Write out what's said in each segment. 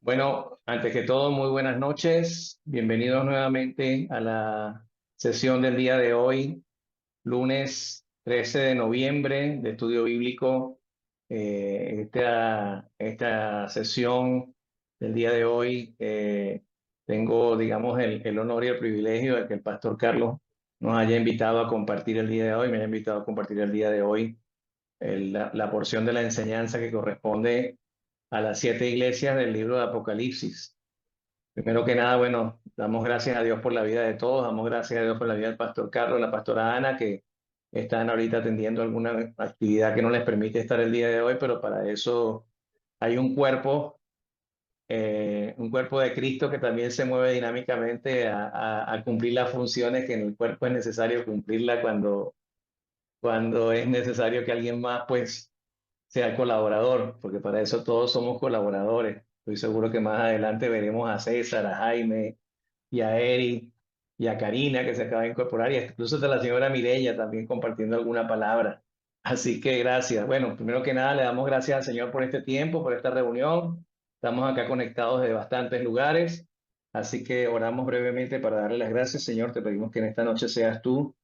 Bueno, antes que todo, muy buenas noches. Bienvenidos nuevamente a la sesión del día de hoy, lunes 13 de noviembre de estudio bíblico. Esta sesión del día de hoy, tengo, digamos, el honor y el privilegio de que el pastor Carlos nos haya invitado a compartir el día de hoy, me haya invitado a compartir el día de hoy la porción de la enseñanza que corresponde a las 7 iglesias del libro de Apocalipsis. Primero que nada, bueno, damos gracias a Dios por la vida de todos, damos gracias a Dios por la vida del pastor Carlos, la pastora Ana, que están ahorita atendiendo alguna actividad que no les permite estar el día de hoy, pero para eso hay un cuerpo de Cristo que también se mueve dinámicamente a cumplir las funciones que en el cuerpo es necesario cumplirla cuando es necesario que alguien más, pues, sea colaborador, porque para eso todos somos colaboradores. Estoy seguro que más adelante veremos a César, a Jaime y a Eri y a Karina que se acaba de incorporar y incluso a la señora Mireya también compartiendo alguna palabra. Así que gracias. Bueno, primero que nada le damos gracias al Señor por este tiempo, por esta reunión. Estamos acá conectados de bastantes lugares, así que oramos brevemente para darle las gracias, Señor. Te pedimos que en esta noche seas tú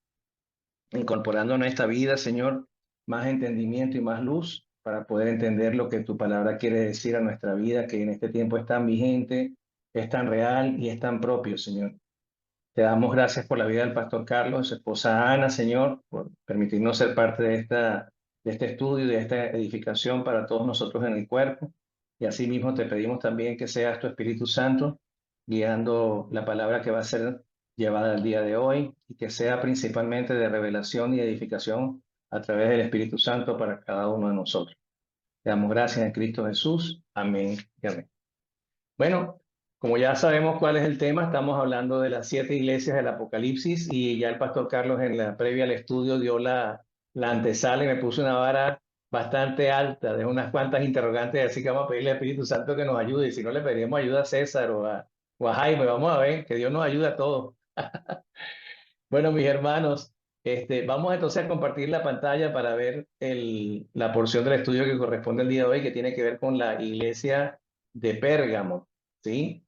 incorporando a nuestra vida, Señor, más entendimiento y más luz para poder entender lo que tu palabra quiere decir a nuestra vida, que en este tiempo es tan vigente, es tan real y es tan propio, Señor. Te damos gracias por la vida del pastor Carlos, su esposa Ana, Señor, por permitirnos ser parte de este estudio, de esta edificación para todos nosotros en el cuerpo. Y asimismo te pedimos también que seas tu Espíritu Santo guiando la palabra que va a ser llevada el día de hoy y que sea principalmente de revelación y edificación a través del Espíritu Santo para cada uno de nosotros. Te damos gracias en Cristo Jesús. Amén y amén. Bueno, como ya sabemos cuál es el tema, estamos hablando de las 7 iglesias del Apocalipsis y ya el pastor Carlos en la previa al estudio dio la antesala y me puso una vara bastante alta de unas cuantas interrogantes, así que vamos a pedirle al Espíritu Santo que nos ayude y si no le pediremos ayuda a César o a Jaime, vamos a ver, que Dios nos ayude a todos. Bueno, mis hermanos, vamos entonces a compartir la pantalla para ver la porción del estudio que corresponde el día de hoy, que tiene que ver con la iglesia de Pérgamo, ¿sí?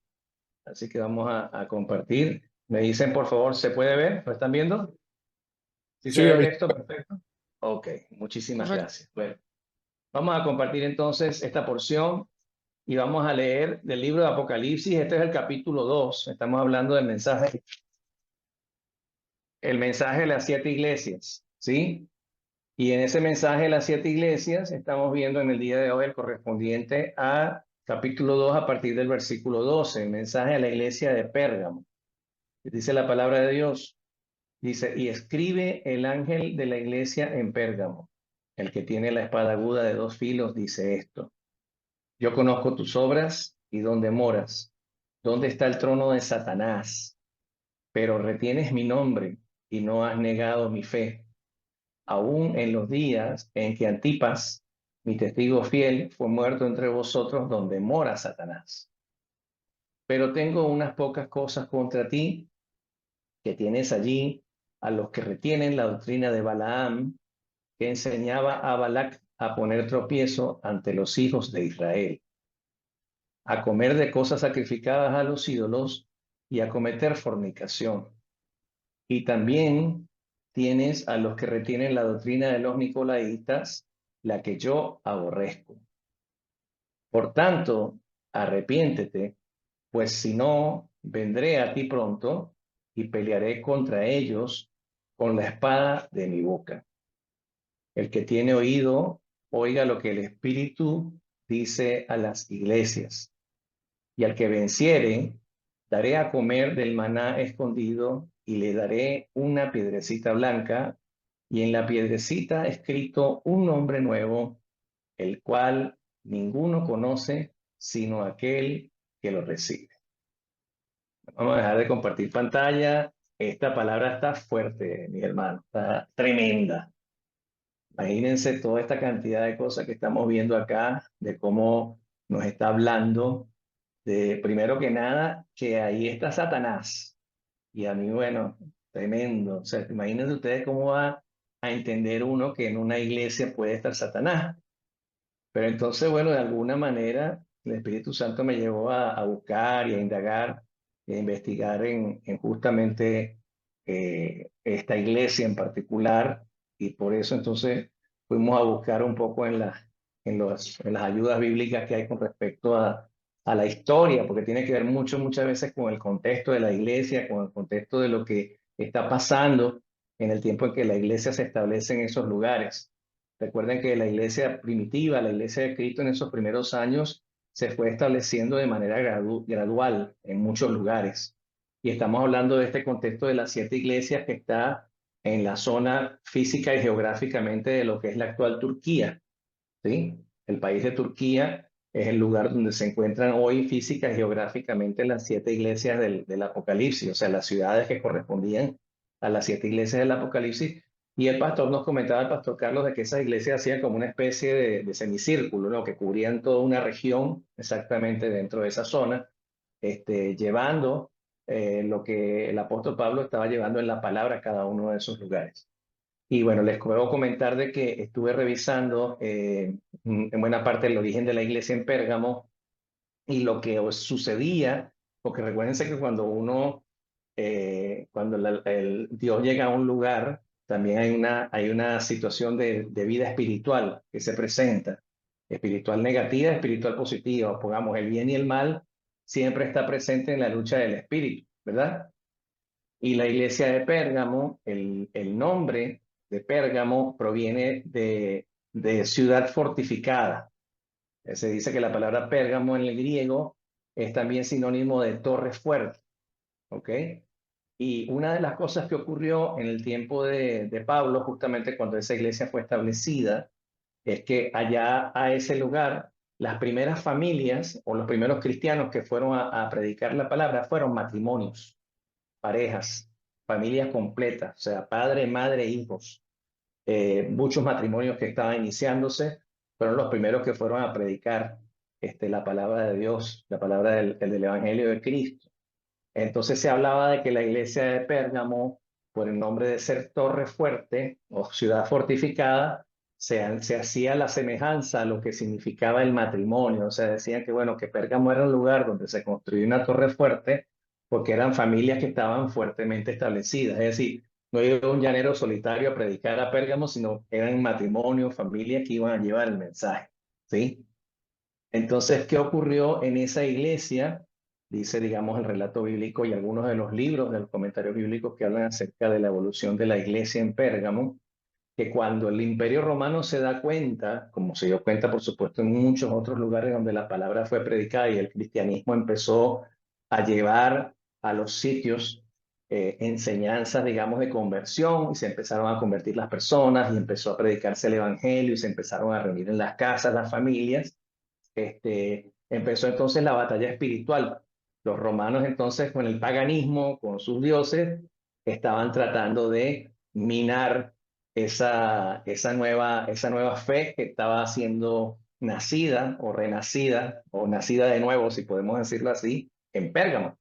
Así que vamos a compartir. Me dicen, por favor, ¿se puede ver? ¿Lo están viendo? ¿Sí se Sí, ve el ahí texto? Perfecto. Ok, muchísimas correcto. gracias. Bueno, vamos a compartir entonces esta porción y vamos a leer del libro de Apocalipsis. Este es el capítulo 2. Estamos hablando del mensaje, el mensaje de las 7 iglesias, ¿sí? Y en ese mensaje de las 7 iglesias estamos viendo en el día de hoy el correspondiente a capítulo 2 a partir del versículo 12, el mensaje a la iglesia de Pérgamo. Dice la palabra de Dios. Dice, y escribe el ángel de la iglesia en Pérgamo, el que tiene la espada aguda de 2 filos, dice esto. Yo conozco tus obras y dónde moras, dónde está el trono de Satanás, pero retienes mi nombre y no has negado mi fe, aún en los días en que Antipas, mi testigo fiel, fue muerto entre vosotros donde mora Satanás. Pero tengo unas pocas cosas contra ti, que tienes allí a los que retienen la doctrina de Balaam, que enseñaba a Balac a poner tropiezo ante los hijos de Israel, a comer de cosas sacrificadas a los ídolos y a cometer fornicación. Y también tienes a los que retienen la doctrina de los nicolaitas, la que yo aborrezco. Por tanto, arrepiéntete, pues si no, vendré a ti pronto y pelearé contra ellos con la espada de mi boca. El que tiene oído, oiga lo que el Espíritu dice a las iglesias. Y al que venciere, daré a comer del maná escondido y le daré una piedrecita blanca y en la piedrecita escrito un nombre nuevo, el cual ninguno conoce sino aquel que lo recibe. Vamos a dejar de compartir pantalla. Esta palabra está fuerte, mi hermano, está tremenda. Imagínense toda esta cantidad de cosas que estamos viendo acá, de cómo nos está hablando, de primero que nada, que ahí está Satanás. Y a mí, bueno, tremendo. O sea, imagínense ustedes cómo va a entender uno que en una iglesia puede estar Satanás. Pero entonces, bueno, de alguna manera el Espíritu Santo me llevó a buscar y a indagar e investigar en justamente esta iglesia en particular, y por eso entonces fuimos a buscar un poco en las ayudas bíblicas que hay con respecto a la historia, porque tiene que ver muchas veces con el contexto de la iglesia, con el contexto de lo que está pasando en el tiempo en que la iglesia se establece en esos lugares. Recuerden que la iglesia primitiva, la iglesia de Cristo en esos primeros años, se fue estableciendo de manera gradual en muchos lugares. Y estamos hablando de este contexto de las 7 iglesias que está en la zona física y geográficamente de lo que es la actual Turquía, ¿sí? El país de Turquía es el lugar donde se encuentran hoy física y geográficamente las 7 iglesias del Apocalipsis, o sea, las ciudades que correspondían a las 7 iglesias del Apocalipsis. Y el pastor nos comentaba, el pastor Carlos, de que esas iglesias hacían como una especie de semicírculo, ¿no? Que cubrían toda una región exactamente dentro de esa zona, llevando lo que el apóstol Pablo estaba llevando en la palabra a cada uno de esos lugares. Y bueno, les puedo comentar de que estuve revisando en buena parte el origen de la iglesia en Pérgamo y lo que sucedía, porque recuérdense que cuando cuando Dios llega a un lugar, también hay una situación de vida espiritual que se presenta, espiritual negativa, espiritual positiva, pongamos el bien y el mal, siempre está presente en la lucha del espíritu, ¿verdad? Y la iglesia de Pérgamo, el nombre de Pérgamo proviene de ciudad fortificada. Se dice que la palabra Pérgamo en el griego es también sinónimo de torre fuerte, ¿ok? Y una de las cosas que ocurrió en el tiempo de Pablo, justamente cuando esa iglesia fue establecida, es que allá a ese lugar, las primeras familias o los primeros cristianos que fueron a predicar la palabra fueron matrimonios, parejas, familias completas, o sea, padre, madre, hijos. Muchos matrimonios que estaban iniciándose fueron los primeros que fueron a predicar la palabra de Dios, la palabra del Evangelio de Cristo. Entonces se hablaba de que la iglesia de Pérgamo, por el nombre de ser torre fuerte o ciudad fortificada, se hacía la semejanza a lo que significaba el matrimonio. O sea, decían que, bueno, que Pérgamo era un lugar donde se construía una torre fuerte porque eran familias que estaban fuertemente establecidas. Es decir, no iba un llanero solitario a predicar a Pérgamo, sino eran matrimonios, familias que iban a llevar el mensaje. ¿Sí? Entonces, ¿qué ocurrió en esa iglesia? Dice, digamos, el relato bíblico y algunos de los libros, de los comentarios bíblicos que hablan acerca de la evolución de la iglesia en Pérgamo, que cuando el Imperio Romano se da cuenta, como se dio cuenta, por supuesto, en muchos otros lugares donde la palabra fue predicada y el cristianismo empezó a llevar a los sitios enseñanzas, digamos, de conversión, y se empezaron a convertir las personas y empezó a predicarse el evangelio y se empezaron a reunir en las casas, las familias. Empezó entonces la batalla espiritual. Los romanos entonces con el paganismo, con sus dioses, estaban tratando de minar esa nueva fe que estaba siendo nacida o nacida de nuevo, si podemos decirlo así, en Pérgamo.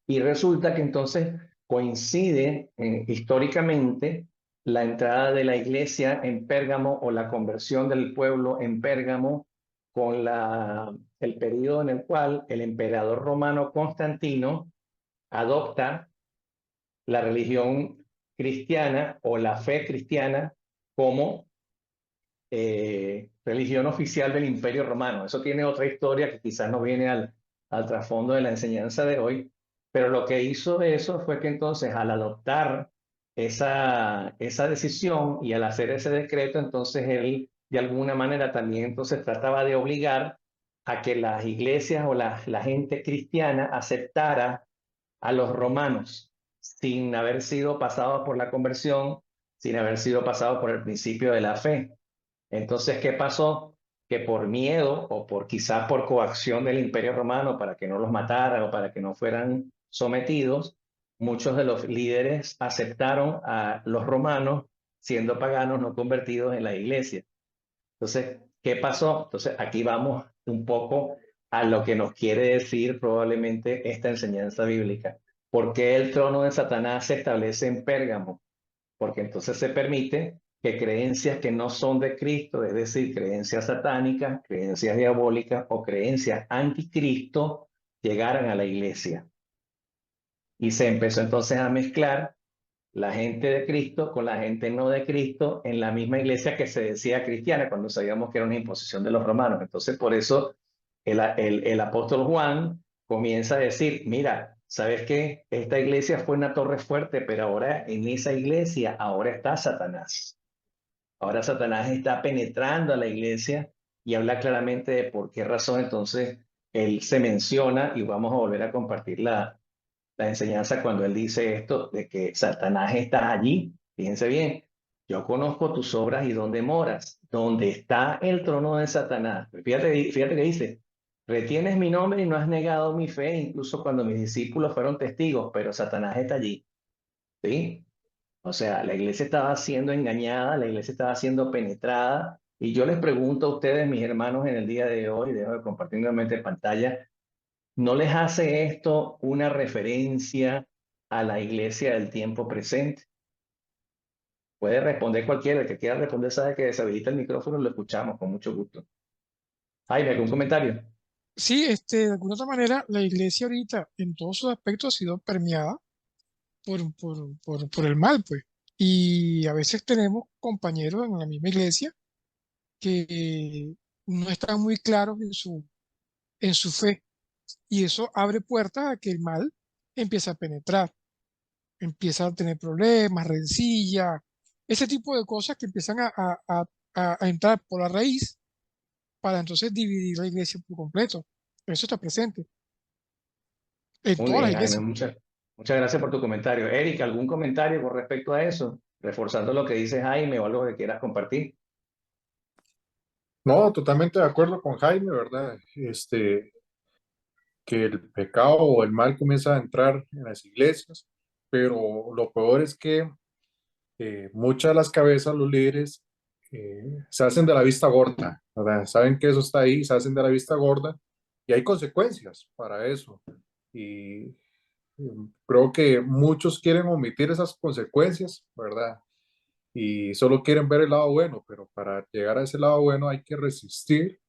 Y resulta que entonces coincide históricamente la entrada de la iglesia en Pérgamo o la conversión del pueblo en Pérgamo con el periodo en el cual el emperador romano Constantino adopta la religión cristiana o la fe cristiana como religión oficial del Imperio Romano. Eso tiene otra historia que quizás no viene al trasfondo de la enseñanza de hoy, pero lo que hizo eso fue que entonces al adoptar esa decisión y al hacer ese decreto, entonces él de alguna manera también entonces trataba de obligar a que las iglesias o la gente cristiana aceptara a los romanos sin haber sido pasados por la conversión, sin haber sido pasados por el principio de la fe. Entonces, ¿qué pasó? Que por miedo o por quizás por coacción del Imperio Romano para que no los mataran o para que no fueran sometidos, muchos de los líderes aceptaron a los romanos siendo paganos no convertidos en la iglesia. Entonces, ¿qué pasó? Entonces, aquí vamos un poco a lo que nos quiere decir probablemente esta enseñanza bíblica. ¿Por qué el trono de Satanás se establece en Pérgamo? Porque entonces se permite que creencias que no son de Cristo, es decir, creencias satánicas, creencias diabólicas o creencias anticristo, llegaran a la iglesia. Y se empezó entonces a mezclar la gente de Cristo con la gente no de Cristo en la misma iglesia que se decía cristiana, cuando sabíamos que era una imposición de los romanos. Entonces, por eso el apóstol Juan comienza a decir, mira, ¿sabes qué? Esta iglesia fue una torre fuerte, pero ahora en esa iglesia, ahora está Satanás. Ahora Satanás está penetrando a la iglesia y habla claramente de por qué razón entonces él se menciona, y vamos a volver a compartir la enseñanza cuando él dice esto de que Satanás está allí. Fíjense bien, yo conozco tus obras y dónde moras, donde está el trono de Satanás. Fíjate que dice, retienes mi nombre y no has negado mi fe, incluso cuando mis discípulos fueron testigos, pero Satanás está allí. ¿Sí? O sea, la iglesia estaba siendo engañada, la iglesia estaba siendo penetrada. Y yo les pregunto a ustedes, mis hermanos, en el día de hoy, dejo de compartir nuevamente pantalla, ¿no les hace esto una referencia a la iglesia del tiempo presente? Puede responder cualquiera, el que quiera responder sabe que deshabilita el micrófono, lo escuchamos con mucho gusto. Jaime, ¿algún comentario? Sí, de alguna otra manera, la iglesia ahorita en todos sus aspectos ha sido permeada por el mal, pues. Y a veces tenemos compañeros en la misma iglesia que no están muy claros en su fe. Y eso abre puertas a que el mal empiece a penetrar, empieza a tener problemas, rencilla, ese tipo de cosas que empiezan a entrar por la raíz para entonces dividir la iglesia por completo. Eso está presente en Muy todas las bien, Jaime, iglesias. muchas gracias por tu comentario. Eric, ¿algún comentario con respecto a eso? Reforzando lo que dice Jaime o algo que quieras compartir. No, totalmente de acuerdo con Jaime, ¿verdad? Que el pecado o el mal comienza a entrar en las iglesias, pero lo peor es que muchas de las cabezas, los líderes, se hacen de la vista gorda, ¿verdad? Saben que eso está ahí, se hacen de la vista gorda y hay consecuencias para eso. Y creo que muchos quieren omitir esas consecuencias, ¿verdad? Y solo quieren ver el lado bueno, pero para llegar a ese lado bueno hay que resistir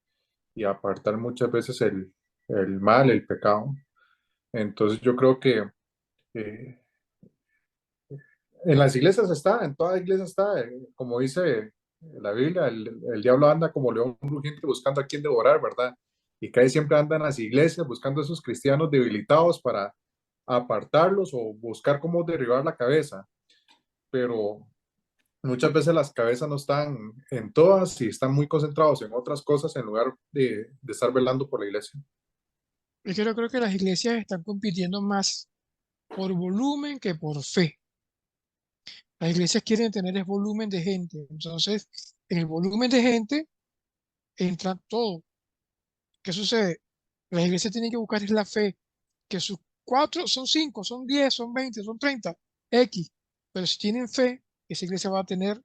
y apartar muchas veces el mal, el pecado. Entonces yo creo que eh, en las iglesias está, en toda iglesia está, como dice la Biblia, el diablo anda como león rugiente buscando a quien devorar, ¿verdad? Y casi siempre anda en las iglesias buscando a esos cristianos debilitados para apartarlos o buscar cómo derribar la cabeza. Pero muchas veces las cabezas no están en todas y están muy concentrados en otras cosas en lugar de estar velando por la iglesia. Es que yo creo que las iglesias están compitiendo más por volumen que por fe. Las iglesias quieren tener el volumen de gente. Entonces, en el volumen de gente entra todo. ¿Qué sucede? Las iglesias tienen que buscar es la fe, que sus cuatro son cinco, son 10, son 20, son 30, X. Pero si tienen fe, esa iglesia va a tener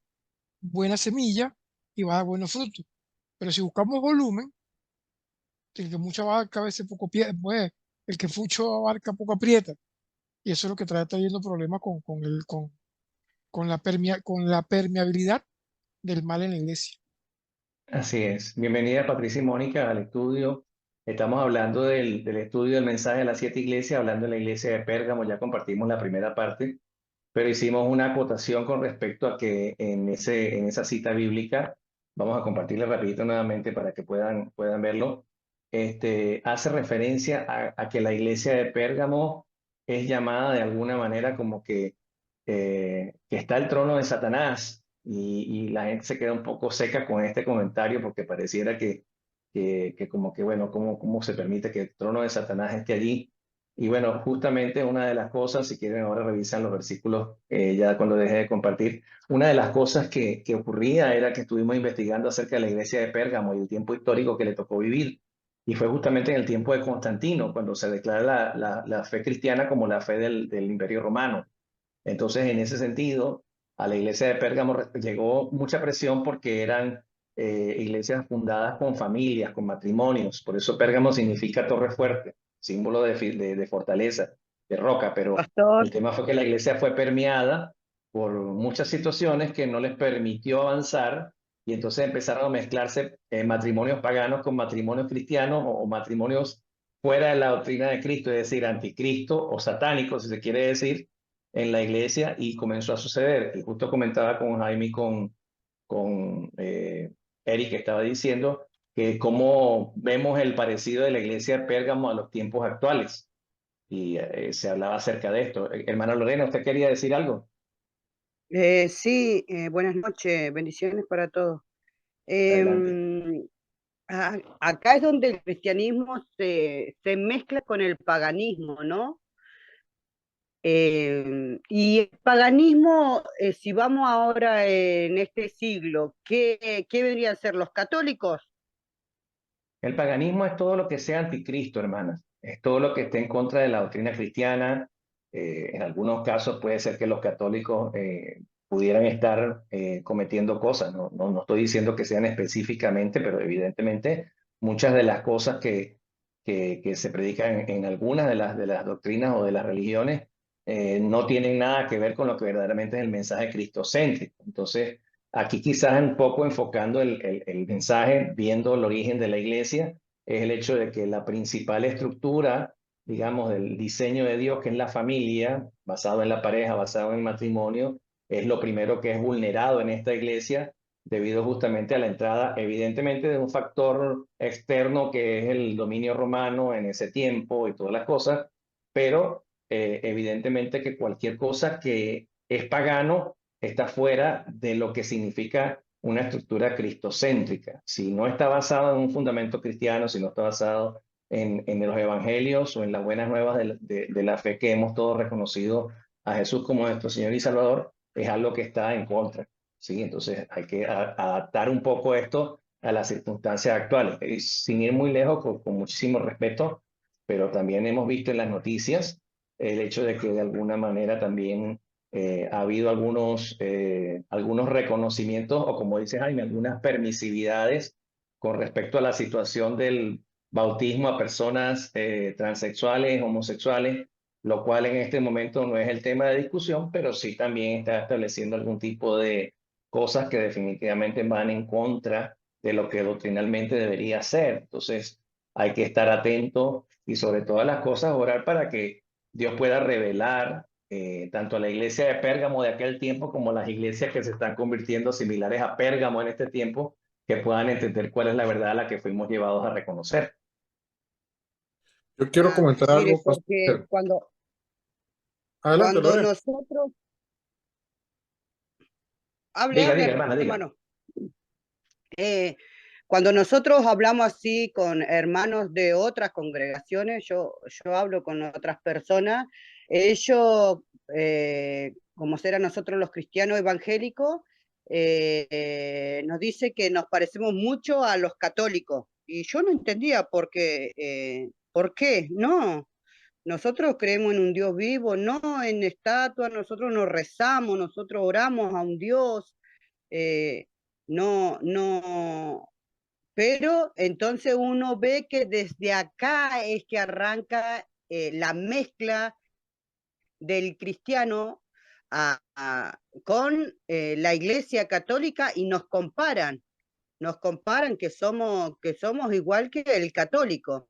buena semilla y va a dar buenos frutos. Pero si buscamos volumen, el que mucho abarca a veces poco pues, el que mucho abarca poco aprieta. Y eso es lo que trae trayendo problemas con la permeabilidad del mal en la iglesia. Así es. Bienvenida Patricia y Mónica al estudio. Estamos hablando del estudio del mensaje de las siete iglesias, hablando de la iglesia de Pérgamo. Ya compartimos la primera parte, pero hicimos una acotación con respecto a que en esa cita bíblica, vamos a compartirla rapidito nuevamente para que puedan verlo, hace referencia a que la iglesia de Pérgamo es llamada de alguna manera como que está el trono de Satanás, y la gente se queda un poco seca con este comentario porque pareciera que como que, bueno, ¿cómo se permite que el trono de Satanás esté allí? Y bueno, justamente una de las cosas, si quieren ahora revisan los versículos, ya cuando dejé de compartir, una de las cosas que ocurría era que estuvimos investigando acerca de la iglesia de Pérgamo y el tiempo histórico que le tocó vivir. Y fue justamente en el tiempo de Constantino, cuando se declara la fe cristiana como la fe del Imperio Romano. Entonces, en ese sentido, a la iglesia de Pérgamo llegó mucha presión porque eran iglesias fundadas con familias, con matrimonios. Por eso Pérgamo significa torre fuerte, símbolo de fortaleza, de roca. Pero Pastor, el tema fue que la iglesia fue permeada por muchas situaciones que no les permitió avanzar y entonces empezaron a mezclarse matrimonios paganos con matrimonios cristianos o matrimonios fuera de la doctrina de Cristo, es decir, anticristo o satánico, si se quiere decir, en la iglesia y comenzó a suceder. Y justo comentaba con Jaime y con Eric que estaba diciendo que cómo vemos el parecido de la iglesia de Pérgamo a los tiempos actuales. Y se hablaba acerca de esto. Hermana Lorena, ¿usted quería decir algo? Sí, buenas noches, bendiciones para todos. Adelante. Acá es donde el cristianismo se mezcla con el paganismo, ¿no? Y el paganismo, si vamos ahora en este siglo, ¿qué vendrían a ser los católicos? El paganismo es todo lo que sea anticristo, hermanas. Es todo lo que esté en contra de la doctrina cristiana. En algunos casos puede ser que los católicos pudieran estar cometiendo cosas. No estoy diciendo que sean específicamente, pero evidentemente muchas de las cosas que se predican en algunas de las doctrinas o de las religiones no tienen nada que ver con lo que verdaderamente es el mensaje cristocéntrico. Entonces, aquí quizás un poco enfocando el mensaje, viendo el origen de la iglesia, es el hecho de que la principal estructura, digamos, del diseño de Dios, que es la familia, basado en la pareja, basado en el matrimonio, es lo primero que es vulnerado en esta iglesia debido justamente a la entrada, evidentemente, de un factor externo que es el dominio romano en ese tiempo y todas las cosas, pero evidentemente que cualquier cosa que es pagano está fuera de lo que significa una estructura cristocéntrica. Si no está basado en un fundamento cristiano, si no está basado en los evangelios o en las buenas nuevas de la fe que hemos todos reconocido a Jesús como nuestro Señor y Salvador, es algo que está en contra. ¿Sí? Entonces hay que adaptar un poco esto a las circunstancias actuales, sin ir muy lejos, con muchísimo respeto, pero también hemos visto en las noticias el hecho de que de alguna manera también ha habido algunos reconocimientos o como dice Jaime, algunas permisividades con respecto a la situación del bautismo a personas transexuales, homosexuales, lo cual en este momento no es el tema de discusión, pero sí también está estableciendo algún tipo de cosas que definitivamente van en contra de lo que doctrinalmente debería ser. Entonces hay que estar atento y sobre todas las cosas orar para que Dios pueda revelar tanto a la iglesia de Pérgamo de aquel tiempo como las iglesias que se están convirtiendo similares a Pérgamo en este tiempo, que puedan entender cuál es la verdad a la que fuimos llevados a reconocer. Yo quiero comentar Mire, algo, porque pastor. cuando, Adelante, cuando Lorena. nosotros... Diga, diga, Hable, hermana, diga. hermano. Cuando nosotros hablamos así con hermanos de otras congregaciones, yo hablo con otras personas, ellos, como serán nosotros los cristianos evangélicos, nos dice que nos parecemos mucho a los católicos. Y yo no entendía por qué, no. Nosotros creemos en un Dios vivo, no en estatuas, nosotros nos rezamos, nosotros oramos a un Dios, eh, no, pero entonces uno ve que desde acá es que arranca la mezcla del cristiano con la iglesia católica y nos comparan que somos igual que el católico.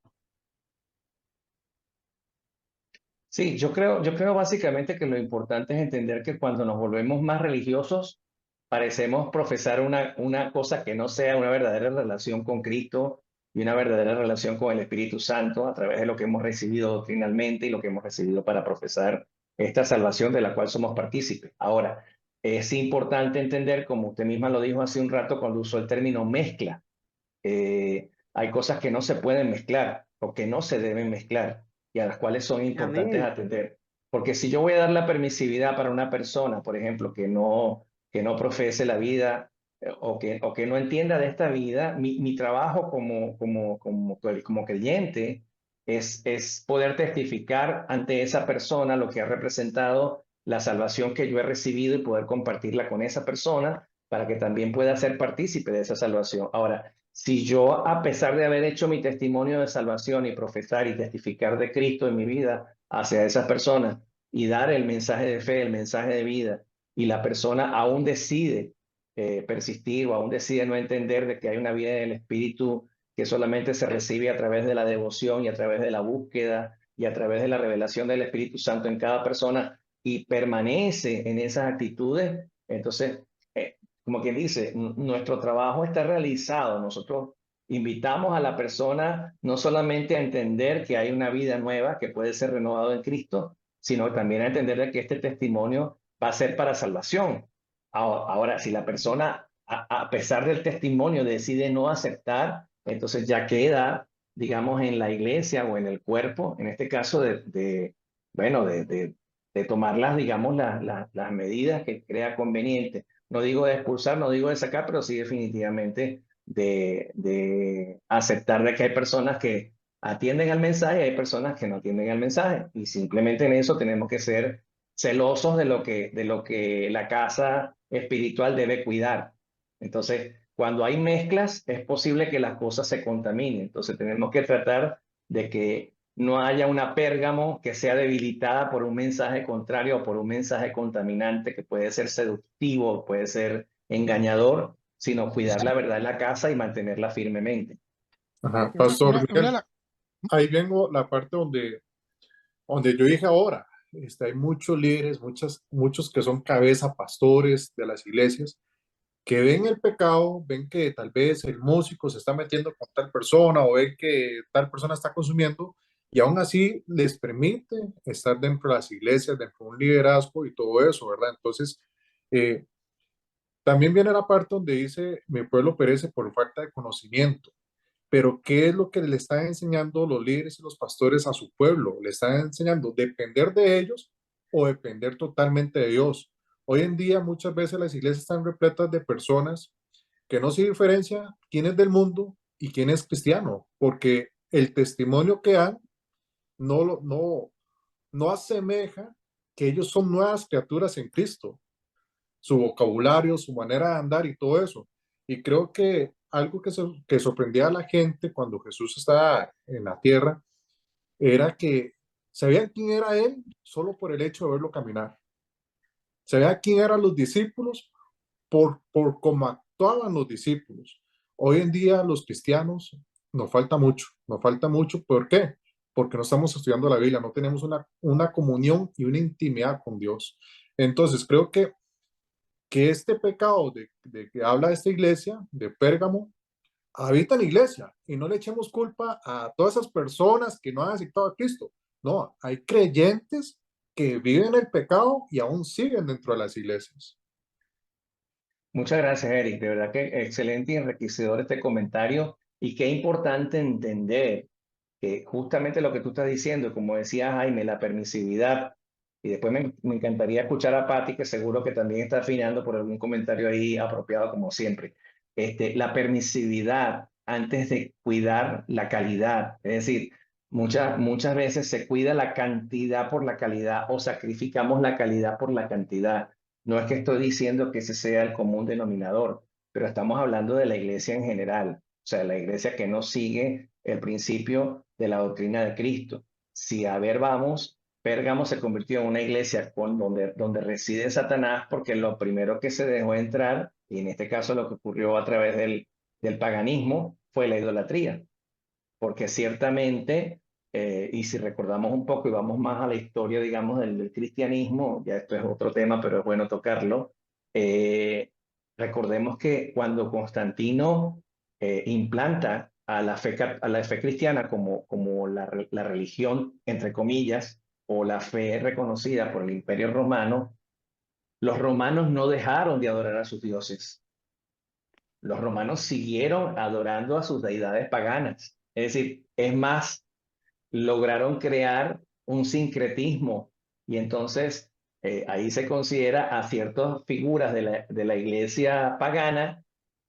Sí, yo creo básicamente que lo importante es entender que cuando nos volvemos más religiosos, parecemos profesar una cosa que no sea una verdadera relación con Cristo y una verdadera relación con el Espíritu Santo a través de lo que hemos recibido doctrinalmente y lo que hemos recibido para profesar esta salvación de la cual somos partícipes. Ahora, es importante entender, como usted misma lo dijo hace un rato cuando usó el término mezcla, hay cosas que no se pueden mezclar o que no se deben mezclar y a las cuales son importantes Amén. atender. Porque si yo voy a dar la permisividad para una persona, por ejemplo, que no profese la vida o que no entienda de esta vida, mi trabajo como creyente es poder testificar ante esa persona lo que ha representado la salvación que yo he recibido y poder compartirla con esa persona para que también pueda ser partícipe de esa salvación. Ahora, si yo, a pesar de haber hecho mi testimonio de salvación y profesar y testificar de Cristo en mi vida hacia esas personas y dar el mensaje de fe, el mensaje de vida, y la persona aún decide persistir o aún decide no entender de que hay una vida del Espíritu que solamente se recibe a través de la devoción y a través de la búsqueda y a través de la revelación del Espíritu Santo en cada persona y permanece en esas actitudes, entonces, como quien dice, nuestro trabajo está realizado. Nosotros invitamos a la persona no solamente a entender que hay una vida nueva que puede ser renovado en Cristo, sino también a entender de que este testimonio va a ser para salvación. Ahora, si la persona, a pesar del testimonio, decide no aceptar, entonces ya queda, digamos, en la iglesia o en el cuerpo, en este caso, bueno, de tomar las, digamos, las medidas que crea conveniente. No digo de expulsar, no digo de sacar, pero sí definitivamente de aceptar de que hay personas que atienden al mensaje y hay personas que no atienden al mensaje. Y simplemente en eso tenemos que ser celosos de lo que la casa espiritual debe cuidar. Entonces, cuando hay mezclas, es posible que las cosas se contaminen. Entonces, tenemos que tratar de que no haya una Pérgamo que sea debilitada por un mensaje contrario o por un mensaje contaminante que puede ser seductivo, puede ser engañador, sino cuidar la verdad en la casa y mantenerla firmemente. Ajá, Una, Pastor una, una de Miguel, la- ahí vengo la parte donde yo dije ahora, hay muchos líderes, muchos que son cabeza, pastores de las iglesias, que ven el pecado, ven que tal vez el músico se está metiendo con tal persona o ven que tal persona está consumiendo y aún así les permite estar dentro de las iglesias, dentro de un liderazgo y todo eso, ¿verdad? Entonces, eh, también viene la parte donde dice, mi pueblo perece por falta de conocimiento. Pero ¿qué es lo que le están enseñando los líderes y los pastores a su pueblo? Le están enseñando depender de ellos o depender totalmente de Dios. Hoy en día muchas veces las iglesias están repletas de personas que no se diferencia quién es del mundo y quién es cristiano, porque el testimonio que dan no asemeja que ellos son nuevas criaturas en Cristo, su vocabulario, su manera de andar y todo eso. Y creo que algo que sorprendía a la gente cuando Jesús estaba en la tierra era que sabían quién era él solo por el hecho de verlo caminar. Sabían quién eran los discípulos por cómo actuaban los discípulos. Hoy en día los cristianos nos falta mucho. ¿Por qué? Porque no estamos estudiando la Biblia, no tenemos una comunión y una intimidad con Dios. Entonces creo que este pecado de que habla esta iglesia, de Pérgamo, habita en la iglesia y no le echemos culpa a todas esas personas que no han aceptado a Cristo. No, hay creyentes que viven el pecado y aún siguen dentro de las iglesias. Muchas gracias, Eric. De verdad que excelente y enriquecedor este comentario. Y qué importante entender que justamente lo que tú estás diciendo, como decía Jaime, la permisividad. Y después me encantaría escuchar a Patti, que seguro que también está afinando por algún comentario ahí apropiado, como siempre. La permisividad antes de cuidar la calidad. Es decir, muchas veces se cuida la cantidad por la calidad o sacrificamos la calidad por la cantidad. No es que estoy diciendo que ese sea el común denominador, pero estamos hablando de la iglesia en general, o sea, la iglesia que no sigue el principio de la doctrina de Cristo. Si a ver vamos, Pérgamo se convirtió en una iglesia donde reside Satanás porque lo primero que se dejó entrar, y en este caso lo que ocurrió a través del paganismo, fue la idolatría. Porque ciertamente, y si recordamos un poco y vamos más a la historia, digamos, del cristianismo, ya esto es otro tema, pero es bueno tocarlo, recordemos que cuando Constantino implanta a la fe cristiana como la religión, entre comillas, o la fe reconocida por el Imperio Romano, los romanos no dejaron de adorar a sus dioses. Los romanos siguieron adorando a sus deidades paganas. Es decir, es más, lograron crear un sincretismo y entonces ahí se considera a ciertas figuras de la iglesia pagana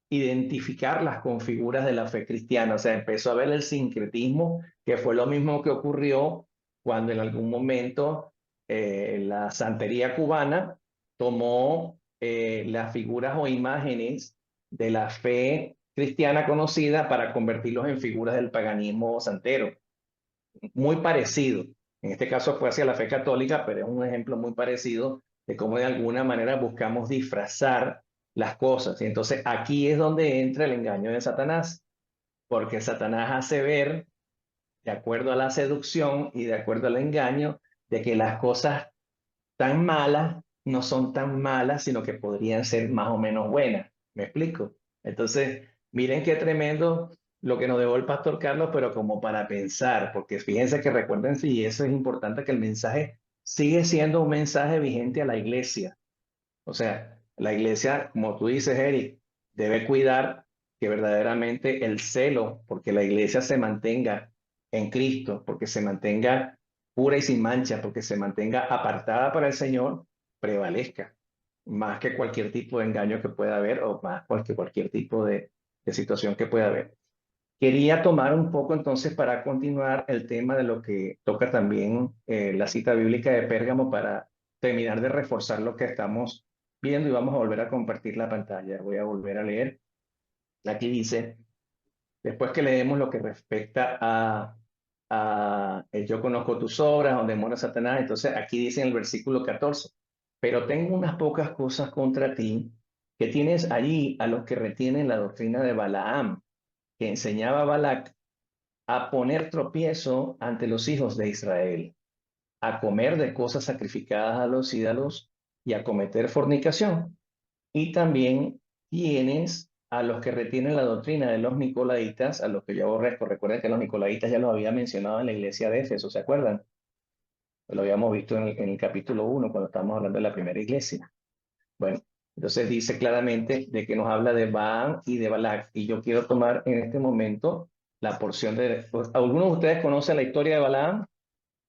identificarlas con figuras de la fe cristiana. O sea, empezó a ver el sincretismo, que fue lo mismo que ocurrió cuando en algún momento la santería cubana tomó las figuras o imágenes de la fe cristiana conocida para convertirlos en figuras del paganismo santero. Muy parecido. En este caso fue hacia la fe católica, pero es un ejemplo muy parecido de cómo de alguna manera buscamos disfrazar las cosas. Y entonces aquí es donde entra el engaño de Satanás, porque Satanás hace ver, de acuerdo a la seducción y de acuerdo al engaño, de que las cosas tan malas no son tan malas, sino que podrían ser más o menos buenas. ¿Me explico? Entonces, miren qué tremendo lo que nos dejó el pastor Carlos, pero como para pensar, porque fíjense que recuerden, y eso es importante, que el mensaje sigue siendo un mensaje vigente a la iglesia. O sea, la iglesia, como tú dices, Eric, debe cuidar que verdaderamente el celo, porque la iglesia se mantenga en Cristo, porque se mantenga pura y sin mancha, porque se mantenga apartada para el Señor, prevalezca, más que cualquier tipo de engaño que pueda haber o más que cualquier tipo de situación que pueda haber. Quería tomar un poco entonces para continuar el tema de lo que toca también la cita bíblica de Pérgamo para terminar de reforzar lo que estamos viendo y vamos a volver a compartir la pantalla. Voy a volver a leer. Aquí dice, después que leemos lo que respecta a el yo conozco tus obras, donde mora Satanás, entonces aquí dice en el versículo 14, pero tengo unas pocas cosas contra ti, que tienes allí a los que retienen la doctrina de Balaam, que enseñaba a Balac a poner tropiezo ante los hijos de Israel, a comer de cosas sacrificadas a los ídolos y a cometer fornicación. Y también tienes a los que retienen la doctrina de los nicolaitas, a los que yo aborrezco. Recuerden que los nicolaitas ya los había mencionado en la iglesia de Éfeso, ¿se acuerdan? Lo habíamos visto en el capítulo 1 cuando estábamos hablando de la primera iglesia. Bueno, entonces dice claramente de que nos habla de Balaam y de Balac. Y yo quiero tomar en este momento la porción de... ¿Algunos de ustedes conocen la historia de Balaam?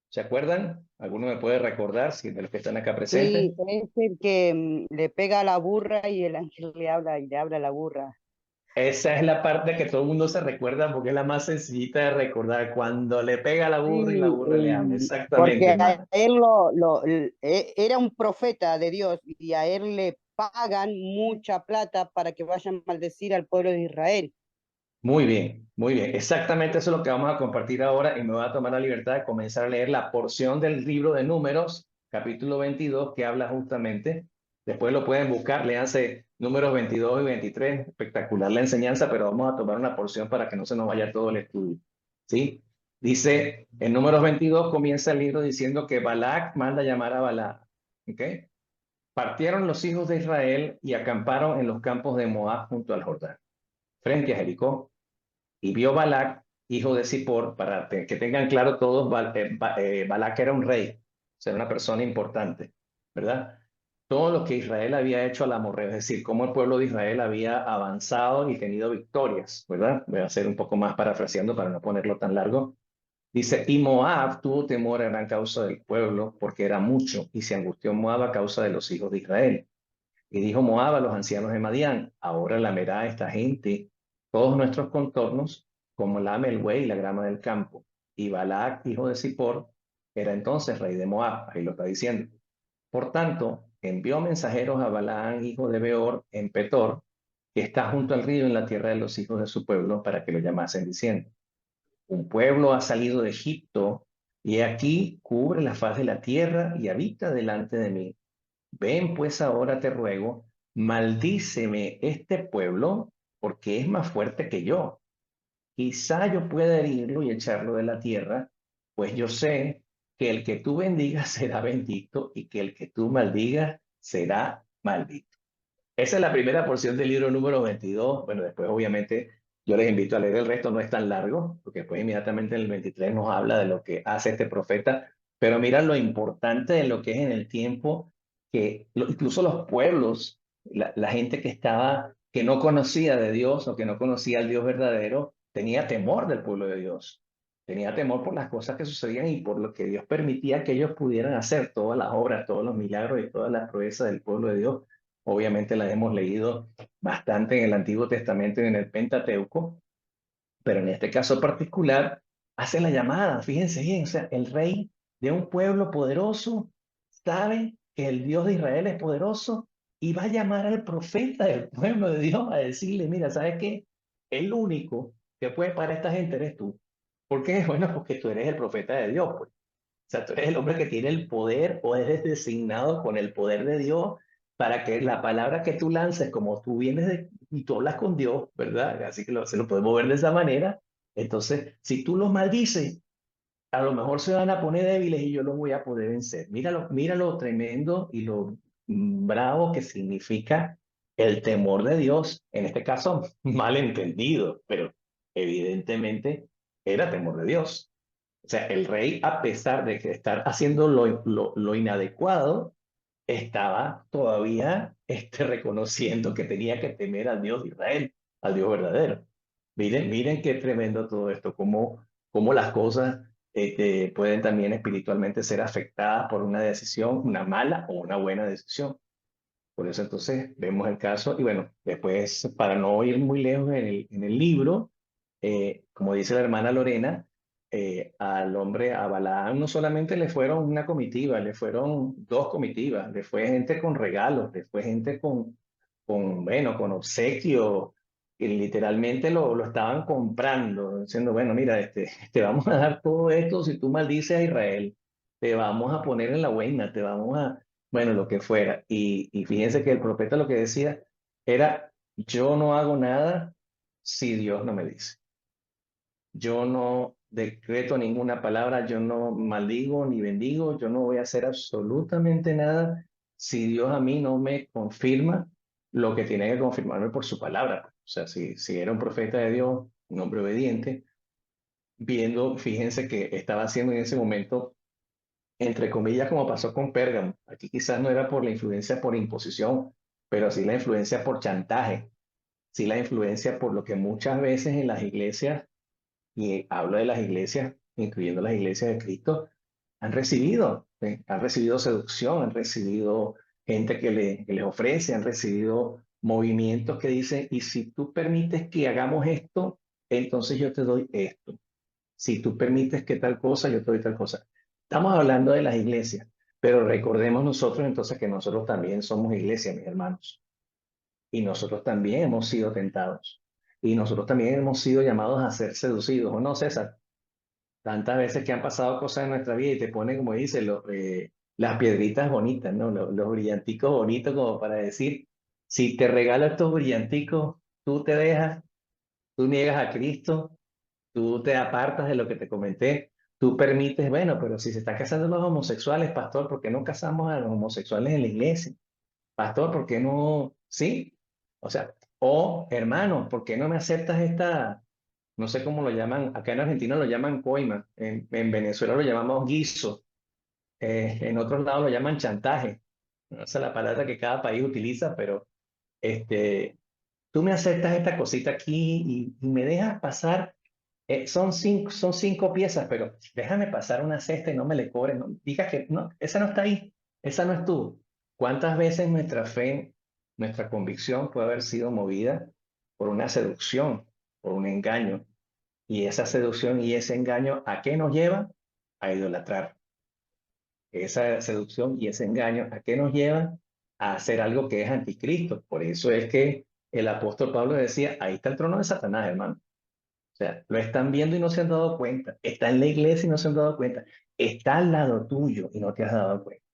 ¿Se acuerdan? ¿Alguno me puede recordar, si de los que están acá presentes? Sí, es el que le pega a la burra y el ángel le habla y le habla a la burra. Esa es la parte que todo el mundo se recuerda porque es la más sencillita de recordar. Cuando le pega a la burra y la Sí, burra le ama. porque Exactamente, a hermano. él era un profeta de Dios y a él le pagan mucha plata para que vayan a maldecir al pueblo de Israel. Muy bien, muy bien. Exactamente eso es lo que vamos a compartir ahora y me voy a tomar la libertad de comenzar a leer la porción del libro de Números, capítulo 22, que habla justamente. Después lo pueden buscar, léanse Números 22 y 23. Espectacular la enseñanza, pero vamos a tomar una porción para que no se nos vaya todo el estudio. ¿Sí? Dice, en Números 22 comienza el libro diciendo que Balac manda llamar a Balaam. ¿Ok? Partieron los hijos de Israel y acamparon en los campos de Moab junto al Jordán, frente a Jericó. Y vio Balac, hijo de Zippor, para que tengan claro todos, Balac era un rey, o sea, una persona importante, ¿verdad? Todo lo que Israel había hecho al amorreo, es decir, cómo el pueblo de Israel había avanzado y tenido victorias, ¿verdad? Voy a hacer un poco más parafraseando para no ponerlo tan largo. Dice, y Moab tuvo temor a gran causa del pueblo, porque era mucho, y se angustió Moab a causa de los hijos de Israel. Y dijo Moab a los ancianos de Madián, ahora lamerá esta gente todos nuestros contornos, como lame el buey y la grama del campo. Y Balac, hijo de Zippor, era entonces rey de Moab, ahí lo está diciendo. Por tanto, envió mensajeros a Balaam, hijo de Beor, en Petor, que está junto al río en la tierra de los hijos de su pueblo, para que lo llamasen diciendo, un pueblo ha salido de Egipto, y aquí cubre la faz de la tierra y habita delante de mí. Ven pues ahora te ruego, maldíceme este pueblo, porque es más fuerte que yo. Quizá yo pueda herirlo y echarlo de la tierra, pues yo sé que el que tú bendigas será bendito y que el que tú maldigas será maldito. Esa es la primera porción del libro número 22. Bueno, después obviamente yo les invito a leer el resto, no es tan largo, porque después inmediatamente en el 23 nos habla de lo que hace este profeta, pero mira lo importante de lo que es en el tiempo que incluso los pueblos, la gente que estaba, que no conocía de Dios o que no conocía al Dios verdadero, tenía temor del pueblo de Dios. Tenía temor por las cosas que sucedían y por lo que Dios permitía que ellos pudieran hacer todas las obras, todos los milagros y todas las proezas del pueblo de Dios. Obviamente las hemos leído bastante en el Antiguo Testamento y en el Pentateuco, pero en este caso particular hace la llamada, fíjense bien, o sea, el rey de un pueblo poderoso sabe que el Dios de Israel es poderoso y va a llamar al profeta del pueblo de Dios a decirle, mira, ¿sabes qué? El único que puede parar a esta gente eres tú. ¿Por qué? Bueno, porque tú eres el profeta de Dios, pues. sea, tú eres el hombre que tiene el poder o eres designado con el poder de Dios para que la palabra que tú lances, como tú vienes y tú hablas con Dios, ¿verdad? Así que se lo podemos ver de esa manera. Entonces, si tú los maldices, a lo mejor se van a poner débiles y yo los voy a poder vencer. Mira lo tremendo y lo bravo que significa el temor de Dios, en este caso mal entendido, pero evidentemente era temor de Dios. O sea, el rey, a pesar de que estar haciendo lo inadecuado, estaba todavía reconociendo que tenía que temer al Dios de Israel, al Dios verdadero. Miren qué tremendo todo esto, cómo las cosas pueden también espiritualmente ser afectadas por una decisión, una mala o una buena decisión. Por eso entonces vemos el caso y bueno, después para no ir muy lejos en el libro, como dice la hermana Lorena, al hombre, a Balaam no solamente le fueron una comitiva, le fueron dos comitivas, le fue gente con regalos, le fue gente bueno, con obsequios, que literalmente lo estaban comprando, diciendo, bueno, mira, te vamos a dar todo esto si tú maldices a Israel, te vamos a poner en la buena, te vamos a bueno, lo que fuera. Y fíjense que el profeta lo que decía era, yo no hago nada si Dios no me dice. Yo no decreto ninguna palabra, yo no maldigo ni bendigo, yo no voy a hacer absolutamente nada si Dios a mí no me confirma lo que tiene que confirmarme por su palabra. O sea, si era un profeta de Dios, un hombre obediente, viendo, fíjense que estaba haciendo en ese momento entre comillas, como pasó con Pérgamo. Aquí quizás no era por la influencia por imposición, pero sí la influencia por chantaje, sí la influencia por lo que muchas veces en las iglesias, y hablo de las iglesias, incluyendo las iglesias de Cristo, han recibido seducción, han recibido gente que les ofrece, han recibido movimientos que dicen, y si tú permites que hagamos esto, entonces yo te doy esto. Si tú permites que tal cosa, yo te doy tal cosa. Estamos hablando de las iglesias, pero recordemos nosotros entonces que nosotros también somos iglesia, mis hermanos. Y nosotros también hemos sido tentados. Y nosotros también hemos sido llamados a ser seducidos, ¿o no, César? Tantas veces que han pasado cosas en nuestra vida y te ponen, como dice, las piedritas bonitas, ¿no? Los brillanticos bonitos como para decir, si te regalo estos brillanticos, tú te dejas, tú niegas a Cristo, tú te apartas de lo que te comenté, tú permites, bueno, pero si se están casando los homosexuales, pastor, ¿por qué no casamos a los homosexuales en la iglesia? Pastor, ¿por qué no? Sí, o sea, o hermano, ¿por qué no me aceptas esta, no sé cómo lo llaman, acá en Argentina lo llaman coima, en Venezuela lo llamamos guiso, en otros lados lo llaman chantaje, no sé la palabra que cada país utiliza, pero este, tú me aceptas esta cosita aquí y me dejas pasar son cinco piezas, pero déjame pasar una cesta y no me le cobres. No, digas que no, esa no está ahí, esa no es tú. ¿Cuántas veces nuestra fe, nuestra convicción puede haber sido movida por una seducción, por un engaño? Y esa seducción y ese engaño, ¿a qué nos lleva? A idolatrar. Esa seducción y ese engaño, ¿a qué nos lleva? A hacer algo que es anticristo. Por eso es que el apóstol Pablo decía, ahí está el trono de Satanás, hermano. O sea, lo están viendo y no se han dado cuenta. Está en la iglesia y no se han dado cuenta. Está al lado tuyo y no te has dado cuenta.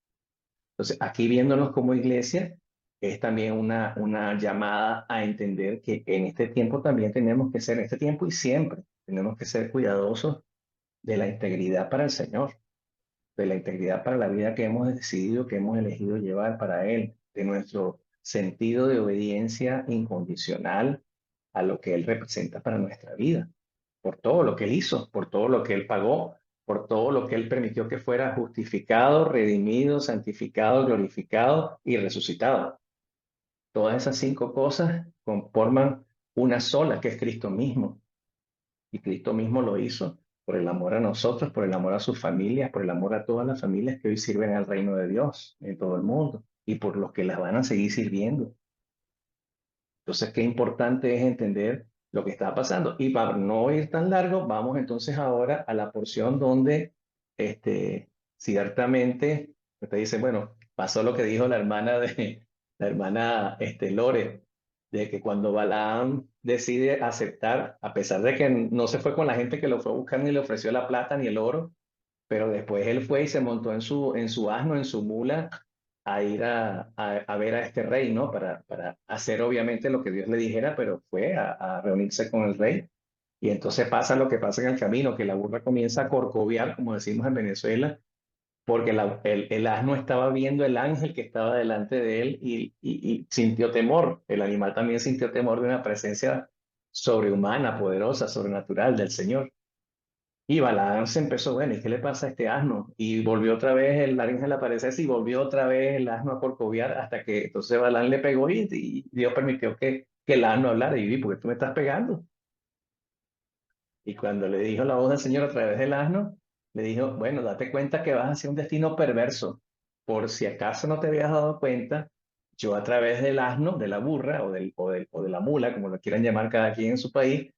Entonces, aquí viéndonos como iglesia, es también una llamada a entender que en este tiempo también tenemos que ser, en este tiempo y siempre, tenemos que ser cuidadosos de la integridad para el Señor, de la integridad para la vida que hemos decidido, que hemos elegido llevar para Él, de nuestro sentido de obediencia incondicional a lo que Él representa para nuestra vida por todo lo que Él hizo, por todo lo que Él pagó, por todo lo que Él permitió que fuera justificado, redimido, santificado, glorificado y resucitado. Todas esas cinco cosas conforman una sola, que es Cristo mismo. Y Cristo mismo lo hizo por el amor a nosotros, por el amor a sus familias, por el amor a todas las familias que hoy sirven al reino de Dios en todo el mundo y por los que las van a seguir sirviendo. Entonces, qué importante es entender lo que está pasando. Y para no ir tan largo, vamos entonces ahora a la porción donde ciertamente usted dice, bueno, pasó lo que dijo la hermana Lore, de que cuando Balaam decide aceptar, a pesar de que no se fue con la gente que lo fue a buscar ni le ofreció la plata ni el oro, pero después él fue y se montó en su asno, en su mula, a ir a ver a este rey, ¿no? Para hacer obviamente lo que Dios le dijera, pero fue a reunirse con el rey. Y entonces pasa lo que pasa en el camino, que la burra comienza a corcoviar, como decimos en Venezuela, porque el asno estaba viendo el ángel que estaba delante de él y sintió temor. El animal también sintió temor de una presencia sobrehumana, poderosa, sobrenatural del Señor. Y Balaam se empezó, bueno, ¿y qué le pasa a este asno? Y volvió otra vez el ángel a aparecerse y volvió otra vez el asno a corcoviar hasta que entonces Balaam le pegó y Dios permitió que el asno hablara. Y ¿por qué tú me estás pegando? Y cuando le dijo la voz del Señor a través del asno, le dijo, bueno, date cuenta que vas hacia un destino perverso. Por si acaso no te habías dado cuenta, yo a través del asno, de la burra o de la mula, como lo quieran llamar cada quien en su país,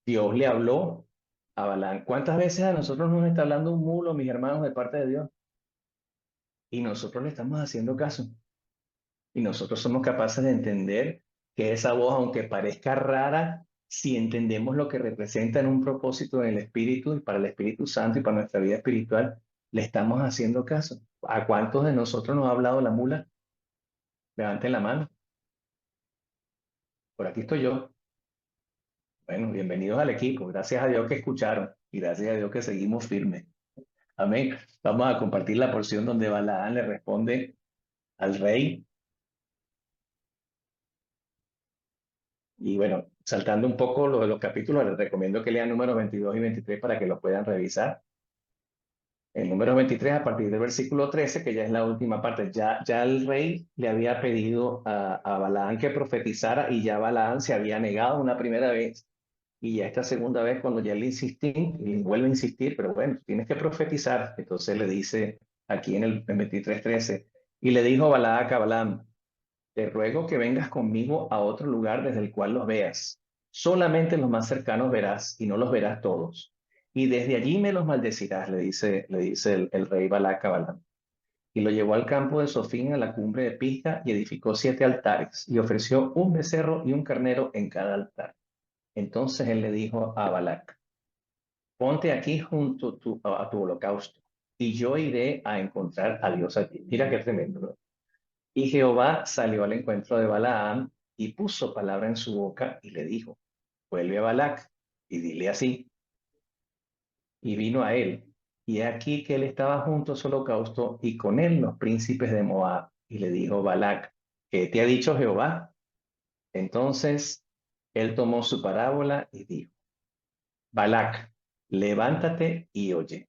Dios le habló a Balaam. ¿Cuántas veces a nosotros nos está hablando un mulo, mis hermanos, de parte de Dios? Y nosotros le estamos haciendo caso. Y nosotros somos capaces de entender que esa voz, aunque parezca rara, si entendemos lo que representa en un propósito en el Espíritu y para el Espíritu Santo y para nuestra vida espiritual, le estamos haciendo caso. ¿A cuántos de nosotros nos ha hablado la mula? Levanten la mano. Por aquí estoy yo. Bueno, bienvenidos al equipo. Gracias a Dios que escucharon y gracias a Dios que seguimos firmes. Amén. Vamos a compartir la porción donde Balaán le responde al rey. Y bueno, saltando un poco los capítulos, les recomiendo que lean números 22 y 23 para que lo puedan revisar. En números 23, a partir del versículo 13, que ya es la última parte, ya el rey le había pedido a Balaán que profetizara y ya Balaán se había negado una primera vez. Y ya esta segunda vez, cuando ya le insistí, y vuelve a insistir, pero bueno, tienes que profetizar. Entonces le dice aquí en el 23:13, y le dijo Balac a Balaam, te ruego que vengas conmigo a otro lugar desde el cual los veas. Solamente los más cercanos verás y no los verás todos. Y desde allí me los maldecirás, le dice el rey Balac a Balaam. Y lo llevó al campo de Sofín a la cumbre de Pisga y edificó 7 altares y ofreció un becerro y un carnero en cada altar. Entonces él le dijo a Balac, ponte aquí junto a tu holocausto y yo iré a encontrar a Dios allí. Mira qué tremendo, ¿no? Y Jehová salió al encuentro de Balaam y puso palabra en su boca y le dijo, vuelve a Balac y dile así. Y vino a él. Y he aquí que él estaba junto a su holocausto y con él los príncipes de Moab. Y le dijo Balac, ¿qué te ha dicho Jehová? Entonces él tomó su parábola y dijo, Balac, levántate y oye.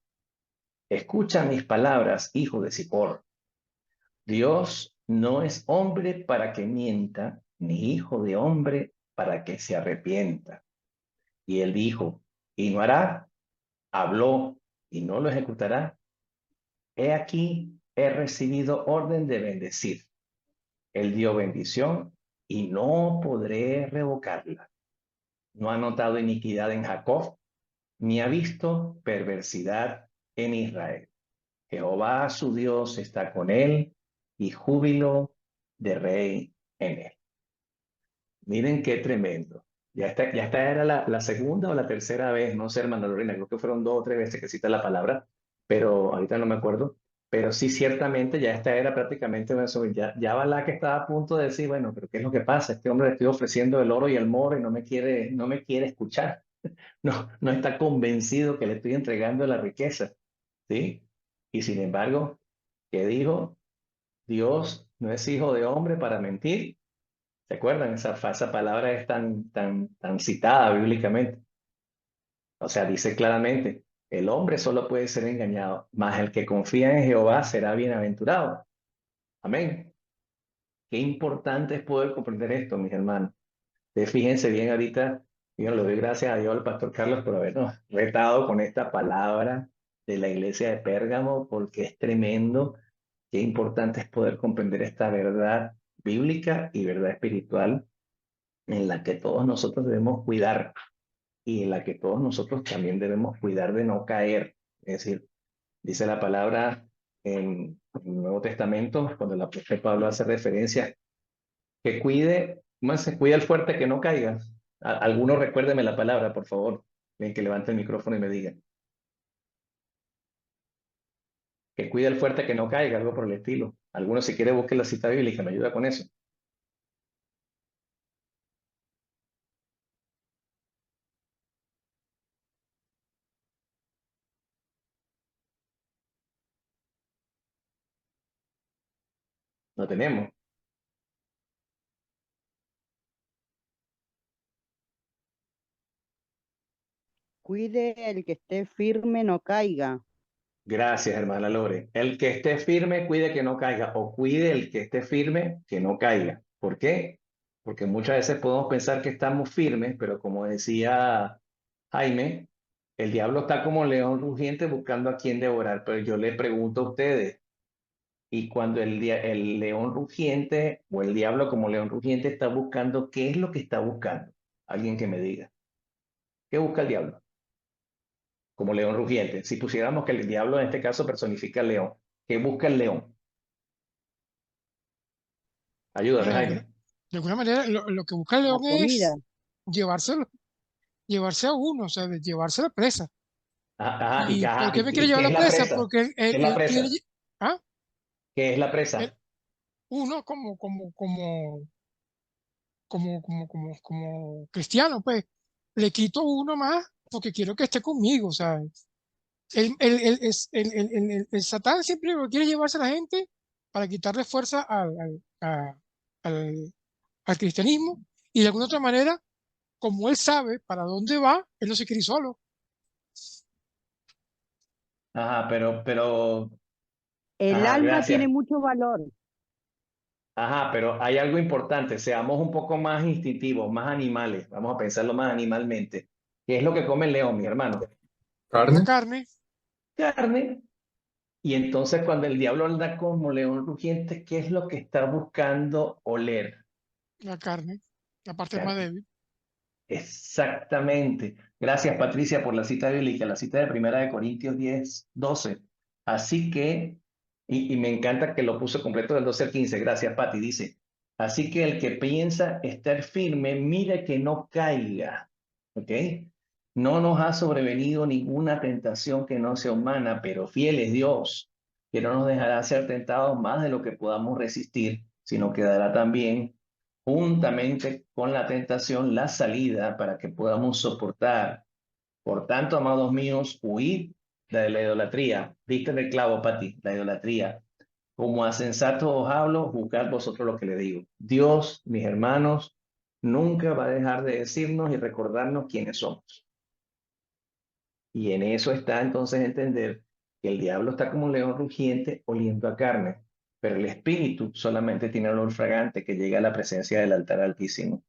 Escucha mis palabras, hijo de Zippor. Dios no es hombre para que mienta, ni hijo de hombre para que se arrepienta. Y él dijo, y no hará, habló, y no lo ejecutará. He aquí, he recibido orden de bendecir. Él dio bendición y no podré revocarla. No ha notado iniquidad en Jacob, ni ha visto perversidad en Israel. Jehová su Dios está con él y júbilo de rey en él. Miren qué tremendo. Ya esta era la segunda o la tercera vez, no sé, hermano Lorena, creo que fueron 2 o 3 veces que cita la palabra, pero ahorita no me acuerdo. Pero sí, ciertamente ya esta era prácticamente eso. Ya Balac estaba a punto de decir, bueno, pero ¿qué es lo que pasa? Este hombre le estoy ofreciendo el oro y el moro y no me quiere escuchar. No está convencido que le estoy entregando la riqueza, ¿sí? Y sin embargo, ¿qué dijo? Dios no es hijo de hombre para mentir. ¿Se acuerdan? Esa palabra es tan citada bíblicamente. O sea, dice claramente, el hombre solo puede ser engañado, mas el que confía en Jehová será bienaventurado. Amén. Qué importante es poder comprender esto, mis hermanos. Fíjense bien ahorita, yo le doy gracias a Dios al pastor Carlos por habernos retado con esta palabra de la iglesia de Pérgamo, porque es tremendo. Qué importante es poder comprender esta verdad bíblica y verdad espiritual en la que todos nosotros debemos cuidar y en la que todos nosotros también debemos cuidar de no caer. Es decir, dice la palabra en el Nuevo Testamento, cuando el apóstol Pablo hace referencia, que cuide, más se cuida el fuerte que no caiga. Alguno recuérdeme la palabra, por favor. Ven que levante el micrófono y me diga. que cuide el fuerte que no caiga, algo por el estilo. Algunos si quiere busque la cita bíblica, me ayuda con eso. No tenemos. Cuide el que esté firme, no caiga. Gracias, hermana Lore. El que esté firme, cuide que no caiga, o cuide el que esté firme, que no caiga. ¿Por qué? Porque muchas veces podemos pensar que estamos firmes, pero como decía Jaime, el diablo está como león rugiente buscando a quien devorar. Pero yo le pregunto a ustedes, y cuando el león rugiente o el diablo como león rugiente está buscando, ¿qué es lo que está buscando? Alguien que me diga. ¿Qué busca el diablo? Como león rugiente. Si pusiéramos que el diablo en este caso personifica al león, ¿qué busca el león? Ayúdame, Bueno, Jaime. de alguna manera, lo que busca el La león comida. es llevárselo, llevarse a uno, o sea, llevarse la presa. Ajá, ¿Y por qué me quiere ¿y llevar qué es la la presa? presa? Porque ¿Qué es la él quiere, presa? ¿ah? ¿Qué es la Él- presa? uno como cristiano, pues, le quito uno más porque quiero que esté conmigo, o sea, el Satán siempre lo quiere llevarse a la gente para quitarle fuerza al, al cristianismo y de alguna otra manera, como él sabe para dónde va, él no se quiere ir solo. Ajá, El ajá, alma tiene gracias. mucho valor. Ajá, pero hay algo importante, seamos un poco más instintivos, más animales, vamos a pensarlo más animalmente. ¿Qué es lo que come el león, mi hermano? La Carne, carne, Carne. Y entonces cuando el diablo anda como león rugiente, ¿qué es lo que está buscando oler? la carne, la parte más Carne. débil. Exactamente. Gracias, Patricia, por la cita bíblica, la cita de Primera de Corintios 10:12. Así que, y me encanta que lo puso completo del 12 al 15. Gracias, Pati. Dice, así que el que piensa estar firme, mire que no caiga. ¿Ok? No nos ha sobrevenido ninguna tentación que no sea humana, pero fiel es Dios, que no nos dejará ser tentados más de lo que podamos resistir, sino que dará también juntamente con la tentación, la salida para que podamos soportar. Por tanto, amados míos, huid de la idolatría. Diste en el clavo, Pati, la idolatría. Como a sensatos os hablo, juzgad vosotros lo que le digo. Dios, mis hermanos, nunca va a dejar de decirnos y recordarnos quiénes somos. Y en eso está entonces entender que el diablo está como un león rugiente oliendo a carne, pero el espíritu solamente tiene olor fragante que llega a la presencia del altar altísimo.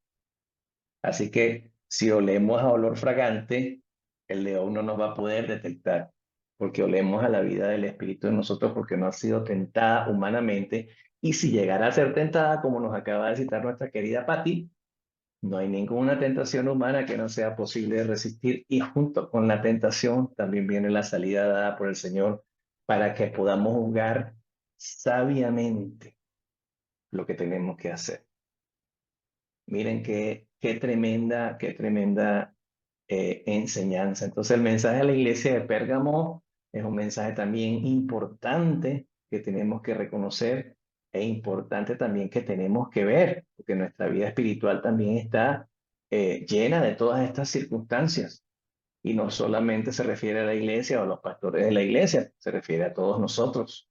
Así que si olemos a olor fragante, el león no nos va a poder detectar, porque olemos a la vida del espíritu de nosotros porque no ha sido tentada humanamente. Y si llegara a ser tentada, como nos acaba de citar nuestra querida Patti, no hay ninguna tentación humana que no sea posible de resistir. Y junto con la tentación también viene la salida dada por el Señor para que podamos juzgar sabiamente lo que tenemos que hacer. Miren qué tremenda enseñanza. Entonces el mensaje a la iglesia de Pérgamo es un mensaje también importante que tenemos que reconocer e importante también que tenemos que ver, porque nuestra vida espiritual también está llena de todas estas circunstancias. Y no solamente se refiere a la iglesia o a los pastores de la iglesia, se refiere a todos nosotros.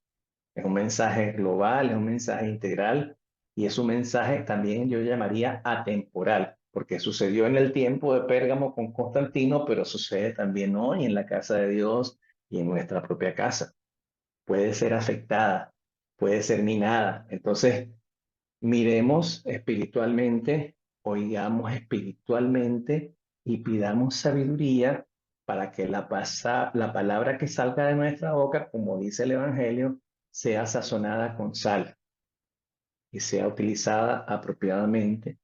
Es un mensaje global, es un mensaje integral y es un mensaje también yo llamaría atemporal, porque sucedió en el tiempo de Pérgamo con Constantino, pero sucede también hoy en la casa de Dios y en nuestra propia casa. Puede ser afectada, puede ser minada. Entonces, miremos espiritualmente, oigamos espiritualmente y pidamos sabiduría para que la palabra que salga de nuestra boca, como dice el Evangelio, sea sazonada con sal y sea utilizada apropiadamente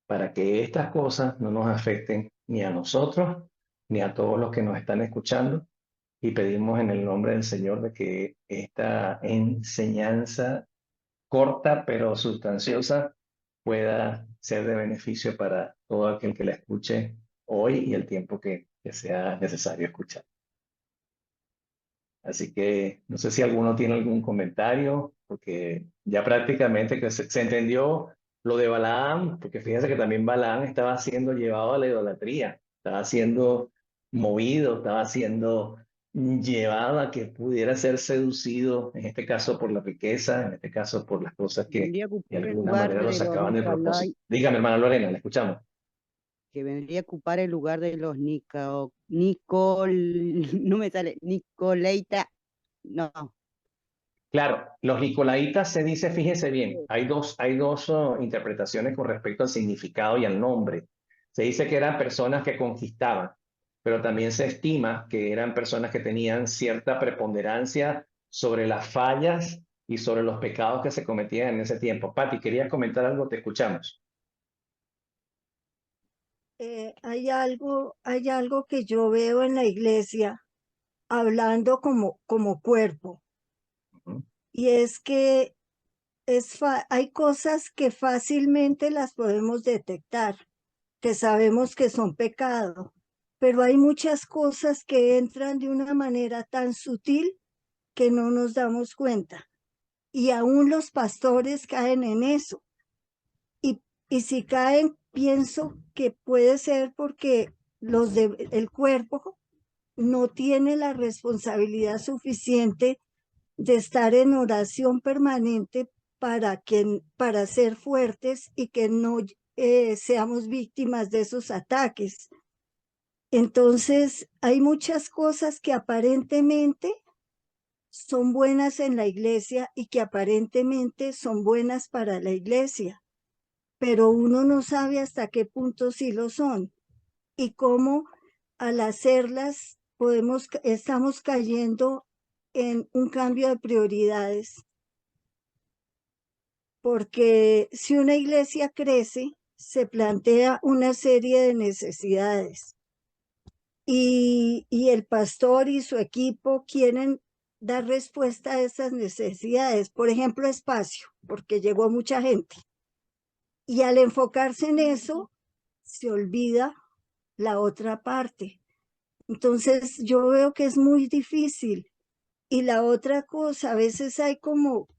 para que estas cosas no nos afecten ni a nosotros ni a todos los que nos están escuchando. Y pedimos en el nombre del Señor de que esta enseñanza corta pero sustanciosa pueda ser de beneficio para todo aquel que la escuche hoy y el tiempo que sea necesario escuchar. Así que no sé si alguno tiene algún comentario, porque ya prácticamente que se entendió lo de Balaam, porque fíjense que también Balaam estaba siendo llevado a la idolatría, estaba siendo movido, estaba siendo llevado a que pudiera ser seducido, en este caso por la riqueza, en este caso por las cosas que Vendría a de ocupar el alguna lugar manera lo de los sacaban del Nicolai, propósito. Dígame, hermana Lorena, la escuchamos. que vendría a ocupar el lugar de los no me sale, Nicolaita, no, Claro, los nicolaitas se dice, fíjese bien, hay dos interpretaciones con respecto al significado y al nombre. Se dice que eran personas que conquistaban, pero también se estima que eran personas que tenían cierta preponderancia sobre las fallas y sobre los pecados que se cometían en ese tiempo. Pati, ¿querías comentar algo? Te escuchamos. Hay algo que yo veo en la iglesia hablando como cuerpo, Ujú. y es que hay cosas que fácilmente las podemos detectar, que sabemos que son pecado, pero hay muchas cosas que entran de una manera tan sutil que no nos damos cuenta. Y aún los pastores caen en eso. Y si caen, pienso que puede ser porque el cuerpo no tiene la responsabilidad suficiente de estar en oración permanente para ser fuertes y que no seamos víctimas de esos ataques. Entonces, hay muchas cosas que aparentemente son buenas en la iglesia y que aparentemente son buenas para la iglesia, pero uno no sabe hasta qué punto sí lo son y cómo al hacerlas estamos cayendo en un cambio de prioridades, porque si una iglesia crece, se plantea una serie de necesidades y el pastor y su equipo quieren dar respuesta a esas necesidades, por ejemplo, espacio, porque llegó mucha gente. Y al enfocarse en eso, se olvida la otra parte. Entonces, yo veo que es muy difícil. Y la otra cosa, a veces hay como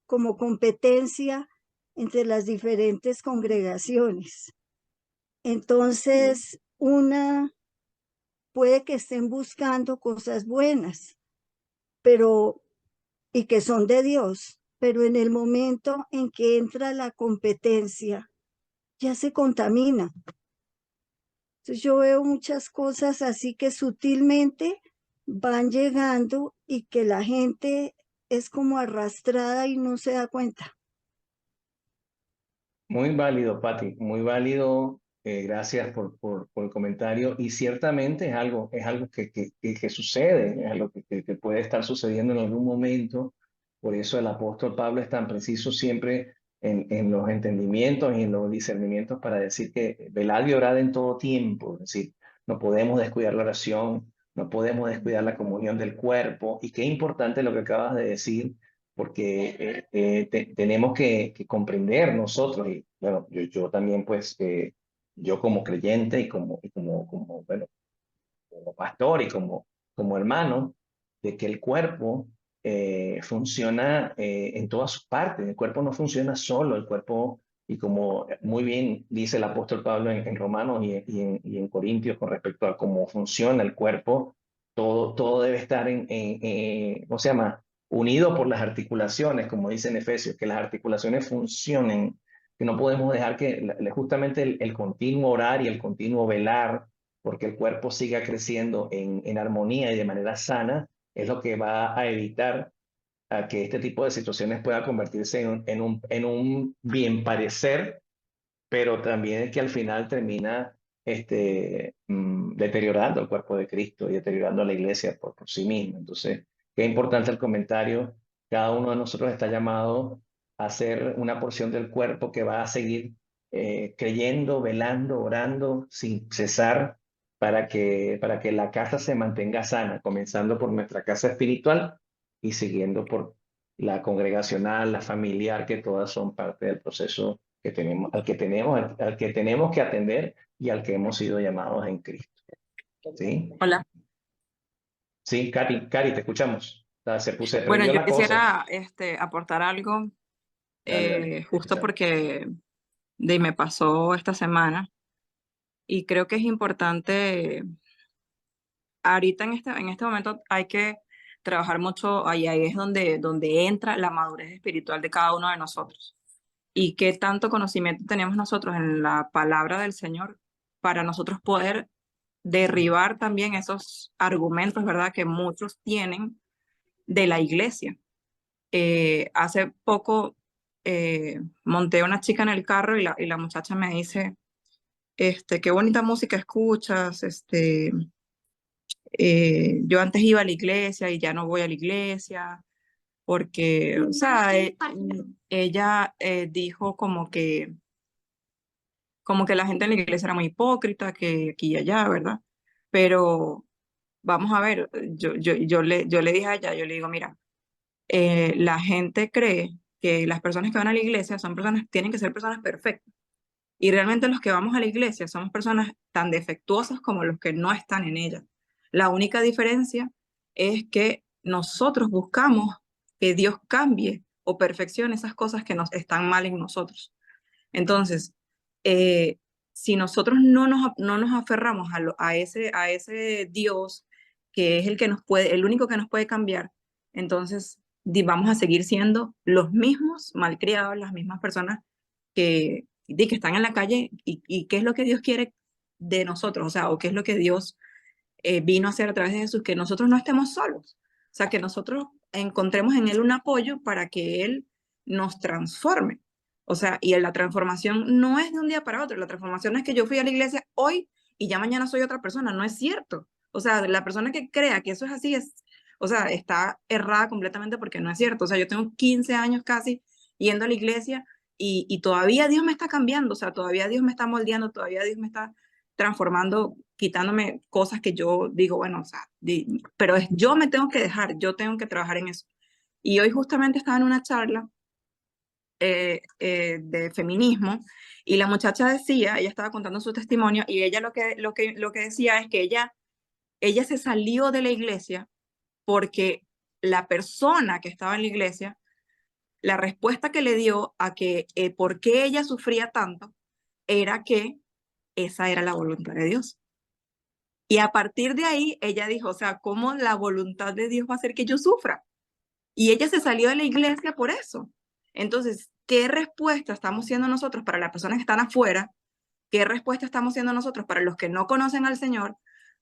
competencia entre las diferentes congregaciones. Entonces, una puede que estén buscando cosas buenas, pero y que son de Dios, pero en el momento en que entra la competencia, ya se contamina. Entonces yo veo muchas cosas así que sutilmente van llegando y que la gente es como arrastrada y no se da cuenta. Muy válido, Pati, muy válido. Gracias por el comentario. Y ciertamente es algo que sucede, es algo que puede estar sucediendo en algún momento. Por eso el apóstol Pablo es tan preciso siempre en los entendimientos y en los discernimientos para decir que velad y orad en todo tiempo. Es decir, no podemos descuidar la oración, no podemos descuidar la comunión del cuerpo. Y qué importante lo que acabas de decir porque tenemos que comprender nosotros, y bueno, yo también pues, yo como creyente y bueno, como pastor y como hermano, de que el cuerpo funciona en todas sus partes, el cuerpo no funciona solo, el cuerpo, y como muy bien dice el apóstol Pablo en Romanos y en Corintios con respecto a cómo funciona el cuerpo, todo debe estar ¿cómo se llama? Unido por las articulaciones, como dice en Efesios, que las articulaciones funcionen, que no podemos dejar que justamente el continuo orar y el continuo velar porque el cuerpo siga creciendo en armonía y de manera sana, es lo que va a evitar a que este tipo de situaciones pueda convertirse en un bien parecer, pero también que al final termina deteriorando el cuerpo de Cristo y deteriorando a la iglesia por sí misma. Entonces, qué importante el comentario. Cada uno de nosotros está llamado a ser una porción del cuerpo que va a seguir creyendo, velando, orando sin cesar para que la casa se mantenga sana, comenzando por nuestra casa espiritual y siguiendo por la congregacional, la familiar, que todas son parte del proceso al que tenemos que atender y al que hemos sido llamados en Cristo. ¿Sí? Hola. Sí, Cari, te escuchamos. Se Bueno, prendió yo la cosa. quisiera aportar algo Dale, te justo escuchamos. porque me pasó esta semana y creo que es importante, ahorita en este momento hay que trabajar mucho, ahí es donde entra la madurez espiritual de cada uno de nosotros y qué tanto conocimiento tenemos nosotros en la palabra del Señor para nosotros poder derribar también esos argumentos, ¿verdad?, que muchos tienen de la iglesia. Hace poco monté a una chica en el carro y la muchacha me dice, qué bonita música escuchas, yo antes iba a la iglesia y ya no voy a la iglesia, porque, o sea, ella dijo como que la gente en la iglesia era muy hipócrita, que aquí y allá, ¿verdad? Pero vamos a ver, yo le dije a ella, yo le digo, mira, la gente cree que las personas que van a la iglesia son personas, tienen que ser personas perfectas. Y realmente los que vamos a la iglesia somos personas tan defectuosas como los que no están en ella. La única diferencia es que nosotros buscamos que Dios cambie o perfeccione esas cosas que nos están mal en nosotros. Entonces, eh, si nosotros no nos aferramos a ese Dios que es el que nos puede, el único que nos puede cambiar, entonces vamos a seguir siendo los mismos malcriados, las mismas personas que están en la calle y qué es lo que Dios quiere de nosotros, o sea, o qué es lo que Dios vino a hacer a través de Jesús, que nosotros no estemos solos, o sea, que nosotros encontremos en Él un apoyo para que Él nos transforme. O sea, y la transformación no es de un día para otro, la transformación es que yo fui a la iglesia hoy y ya mañana soy otra persona, no es cierto. O sea, la persona que crea que eso es así o sea, está errada completamente porque no es cierto. O sea, yo tengo 15 años casi yendo a la iglesia y todavía Dios me está cambiando, o sea, todavía Dios me está moldeando, todavía Dios me está transformando, quitándome cosas que yo digo, bueno, o sea, pero yo me tengo que dejar, yo tengo que trabajar en eso. Y hoy justamente estaba en una charla de feminismo y la muchacha decía, ella estaba contando su testimonio y ella lo que decía es que ella se salió de la iglesia porque la persona que estaba en la iglesia, la respuesta que le dio a que por qué ella sufría tanto era que esa era la voluntad de Dios. Y a partir de ahí, ella dijo, o sea, ¿cómo la voluntad de Dios va a hacer que yo sufra? Y ella se salió de la iglesia por eso. Entonces, ¿qué respuesta estamos siendo nosotros para las personas que están afuera? ¿Qué respuesta estamos siendo nosotros para los que no conocen al Señor?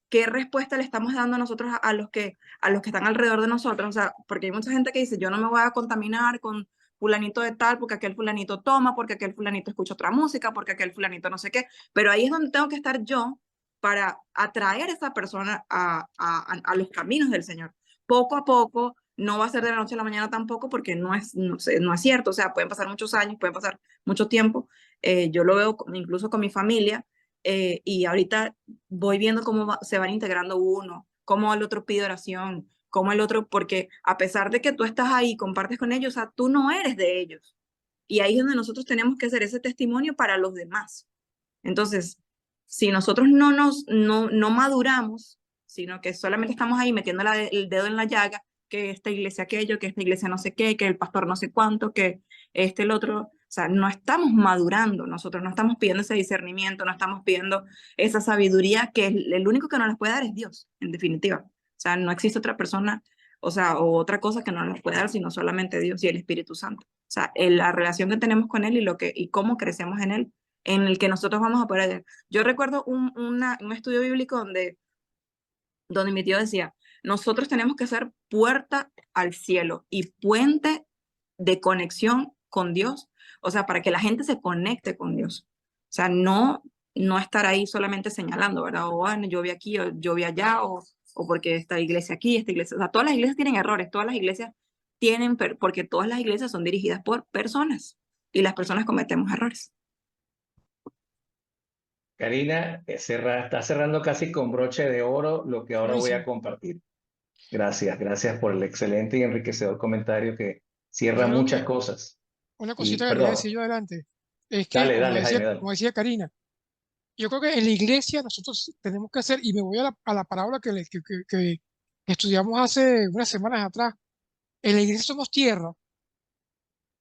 ¿Qué respuesta le estamos dando nosotros a los que están alrededor de nosotros? O sea, porque hay mucha gente que dice, yo no me voy a contaminar con fulanito de tal, porque aquel fulanito toma, porque aquel fulanito escucha otra música, porque aquel fulanito no sé qué. Pero ahí es donde tengo que estar yo para atraer a esa persona a los caminos del Señor. Poco a poco, no va a ser de la noche a la mañana tampoco, porque no es cierto. O sea, pueden pasar muchos años, pueden pasar mucho tiempo. Yo lo veo incluso con mi familia, y ahorita voy viendo cómo se van integrando uno, cómo el otro pide oración, cómo el otro, porque a pesar de que tú estás ahí, compartes con ellos, o sea, tú no eres de ellos. Y ahí es donde nosotros tenemos que hacer ese testimonio para los demás. Entonces, si nosotros no maduramos, sino que solamente estamos ahí metiendo el dedo en la llaga, que esta iglesia aquello, que esta iglesia no sé qué, que el pastor no sé cuánto, que el otro, o sea, no estamos madurando, nosotros no estamos pidiendo ese discernimiento, no estamos pidiendo esa sabiduría que el único que nos las puede dar es Dios, en definitiva. O sea, no existe otra persona, o sea, o otra cosa que nos las puede dar, sino solamente Dios y el Espíritu Santo. O sea, la relación que tenemos con Él y cómo crecemos en Él, en el que nosotros vamos a poder. Yo recuerdo un estudio bíblico donde mi tío decía, nosotros tenemos que ser puerta al cielo y puente de conexión con Dios, o sea, para que la gente se conecte con Dios. O sea, no estar ahí solamente señalando, ¿verdad? O bueno, yo vi aquí, o yo vi allá, o porque esta iglesia aquí, esta iglesia, o sea, todas las iglesias tienen errores, todas las iglesias tienen, porque todas las iglesias son dirigidas por personas y las personas cometemos errores. Karina, está cerrando casi con broche de oro lo que ahora voy a Buenísimo. compartir. Gracias por el excelente y enriquecedor comentario que Yo cierra creo muchas que cosas. una Y cosita que quería perdón, decir yo adelante es que, dale, Jaime, dale. como decía Karina, yo creo que en la iglesia nosotros tenemos que hacer, y me voy a la parábola que Estudiamos hace unas semanas atrás. En la iglesia somos tierra,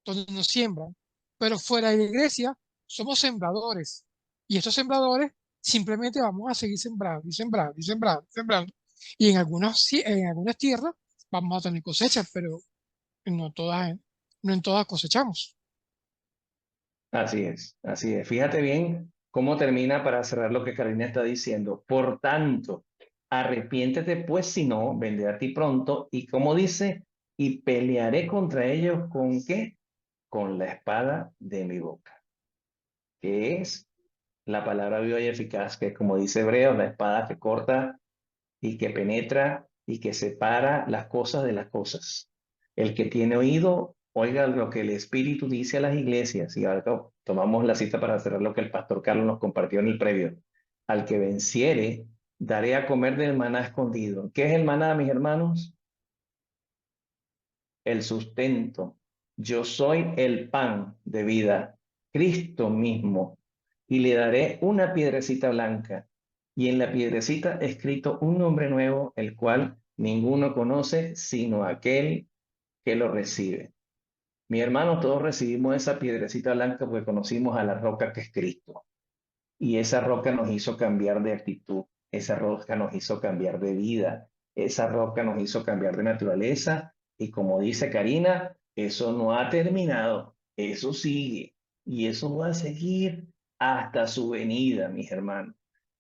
donde nos siembran, pero fuera de la iglesia somos sembradores. Y estos sembradores simplemente vamos a seguir sembrando y sembrando y sembrando y sembrando. Y en algunas tierras vamos a tener cosechas, pero no todas, no en todas cosechamos. Así es, así es. Fíjate bien cómo termina para cerrar lo que Carolina está diciendo. Por tanto, arrepiéntete, pues si no, vendré a ti pronto. Y como dice, y pelearé contra ellos ¿con qué? Con la espada de mi boca, que es la palabra viva y eficaz, que como dice Hebreos, la espada que corta y que penetra y que separa las cosas de las cosas. El que tiene oído, oiga lo que el Espíritu dice a las iglesias. Y ahora tomamos la cita para cerrar lo que el pastor Carlos nos compartió en el previo. Al que venciere, daré a comer del maná escondido. ¿Qué es el maná, mis hermanos? El sustento. Yo soy el pan de vida, Cristo mismo, y le daré una piedrecita blanca, y en la piedrecita escrito un nombre nuevo, el cual ninguno conoce sino aquel que lo recibe. Mi hermano, todos recibimos esa piedrecita blanca porque conocimos a la roca que es Cristo. Y esa roca nos hizo cambiar de actitud, esa roca nos hizo cambiar de vida, esa roca nos hizo cambiar de naturaleza. Y como dice Karina, eso no ha terminado, eso sigue. Y eso va a seguir hasta su venida, mis hermanos.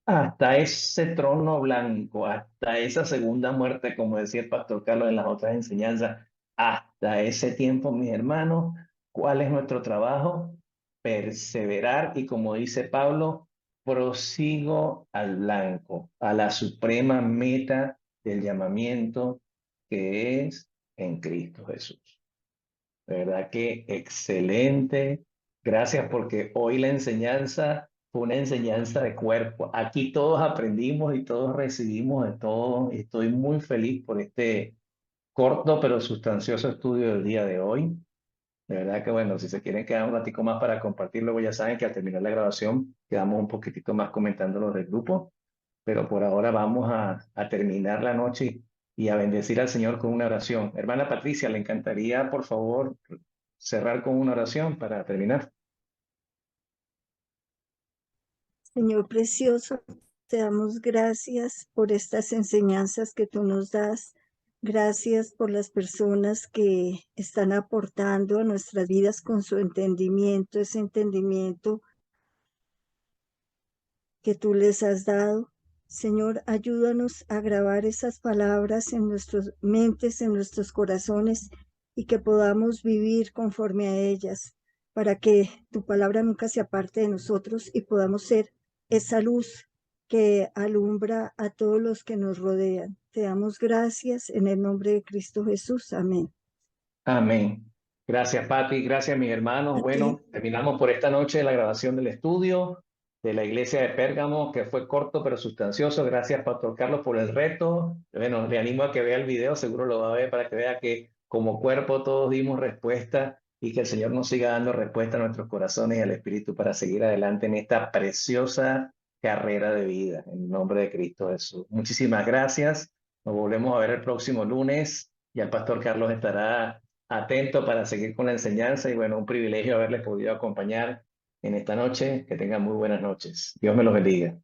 Hasta ese trono blanco, hasta esa segunda muerte, como decía el pastor Carlos en las otras enseñanzas, hasta ese tiempo, mis hermanos, ¿cuál es nuestro trabajo? Perseverar y como dice Pablo, prosigo al blanco, a la suprema meta del llamamiento que es en Cristo Jesús. De verdad que excelente. Gracias porque hoy la enseñanza fue una enseñanza de cuerpo. Aquí todos aprendimos y todos recibimos de todo. Estoy muy feliz por este corto pero sustancioso estudio del día de hoy. De verdad que bueno, si se quieren quedar un ratico más para compartirlo, ya saben que al terminar la grabación quedamos un poquitito más comentando los del grupo, pero por ahora vamos a terminar la noche y a bendecir al Señor con una oración. Hermana Patricia, ¿le encantaría, por favor, cerrar con una oración para terminar? Señor precioso, te damos gracias por estas enseñanzas que tú nos das. Gracias por las personas que están aportando a nuestras vidas con su entendimiento, ese entendimiento que tú les has dado. Señor, ayúdanos a grabar esas palabras en nuestras mentes, en nuestros corazones, y que podamos vivir conforme a ellas, para que tu palabra nunca se aparte de nosotros y podamos ser esa luz que alumbra a todos los que nos rodean. Te damos gracias en el nombre de Cristo Jesús. Amén. Amén. Gracias, Pati. Gracias, mis hermanos. A ti. Bueno, terminamos por esta noche la grabación del estudio de la iglesia de Pérgamo, que fue corto pero sustancioso. Gracias, Pastor Carlos, por el reto. Bueno, le animo a que vea el video, seguro lo va a ver para que vea que como cuerpo todos dimos respuesta y que el Señor nos siga dando respuesta a nuestros corazones y al Espíritu para seguir adelante en esta preciosa carrera de vida. En el nombre de Cristo Jesús. Muchísimas gracias. Nos volvemos a ver el próximo lunes y el Pastor Carlos estará atento para seguir con la enseñanza y bueno, un privilegio haberles podido acompañar en esta noche. Que tengan muy buenas noches. Dios me los bendiga.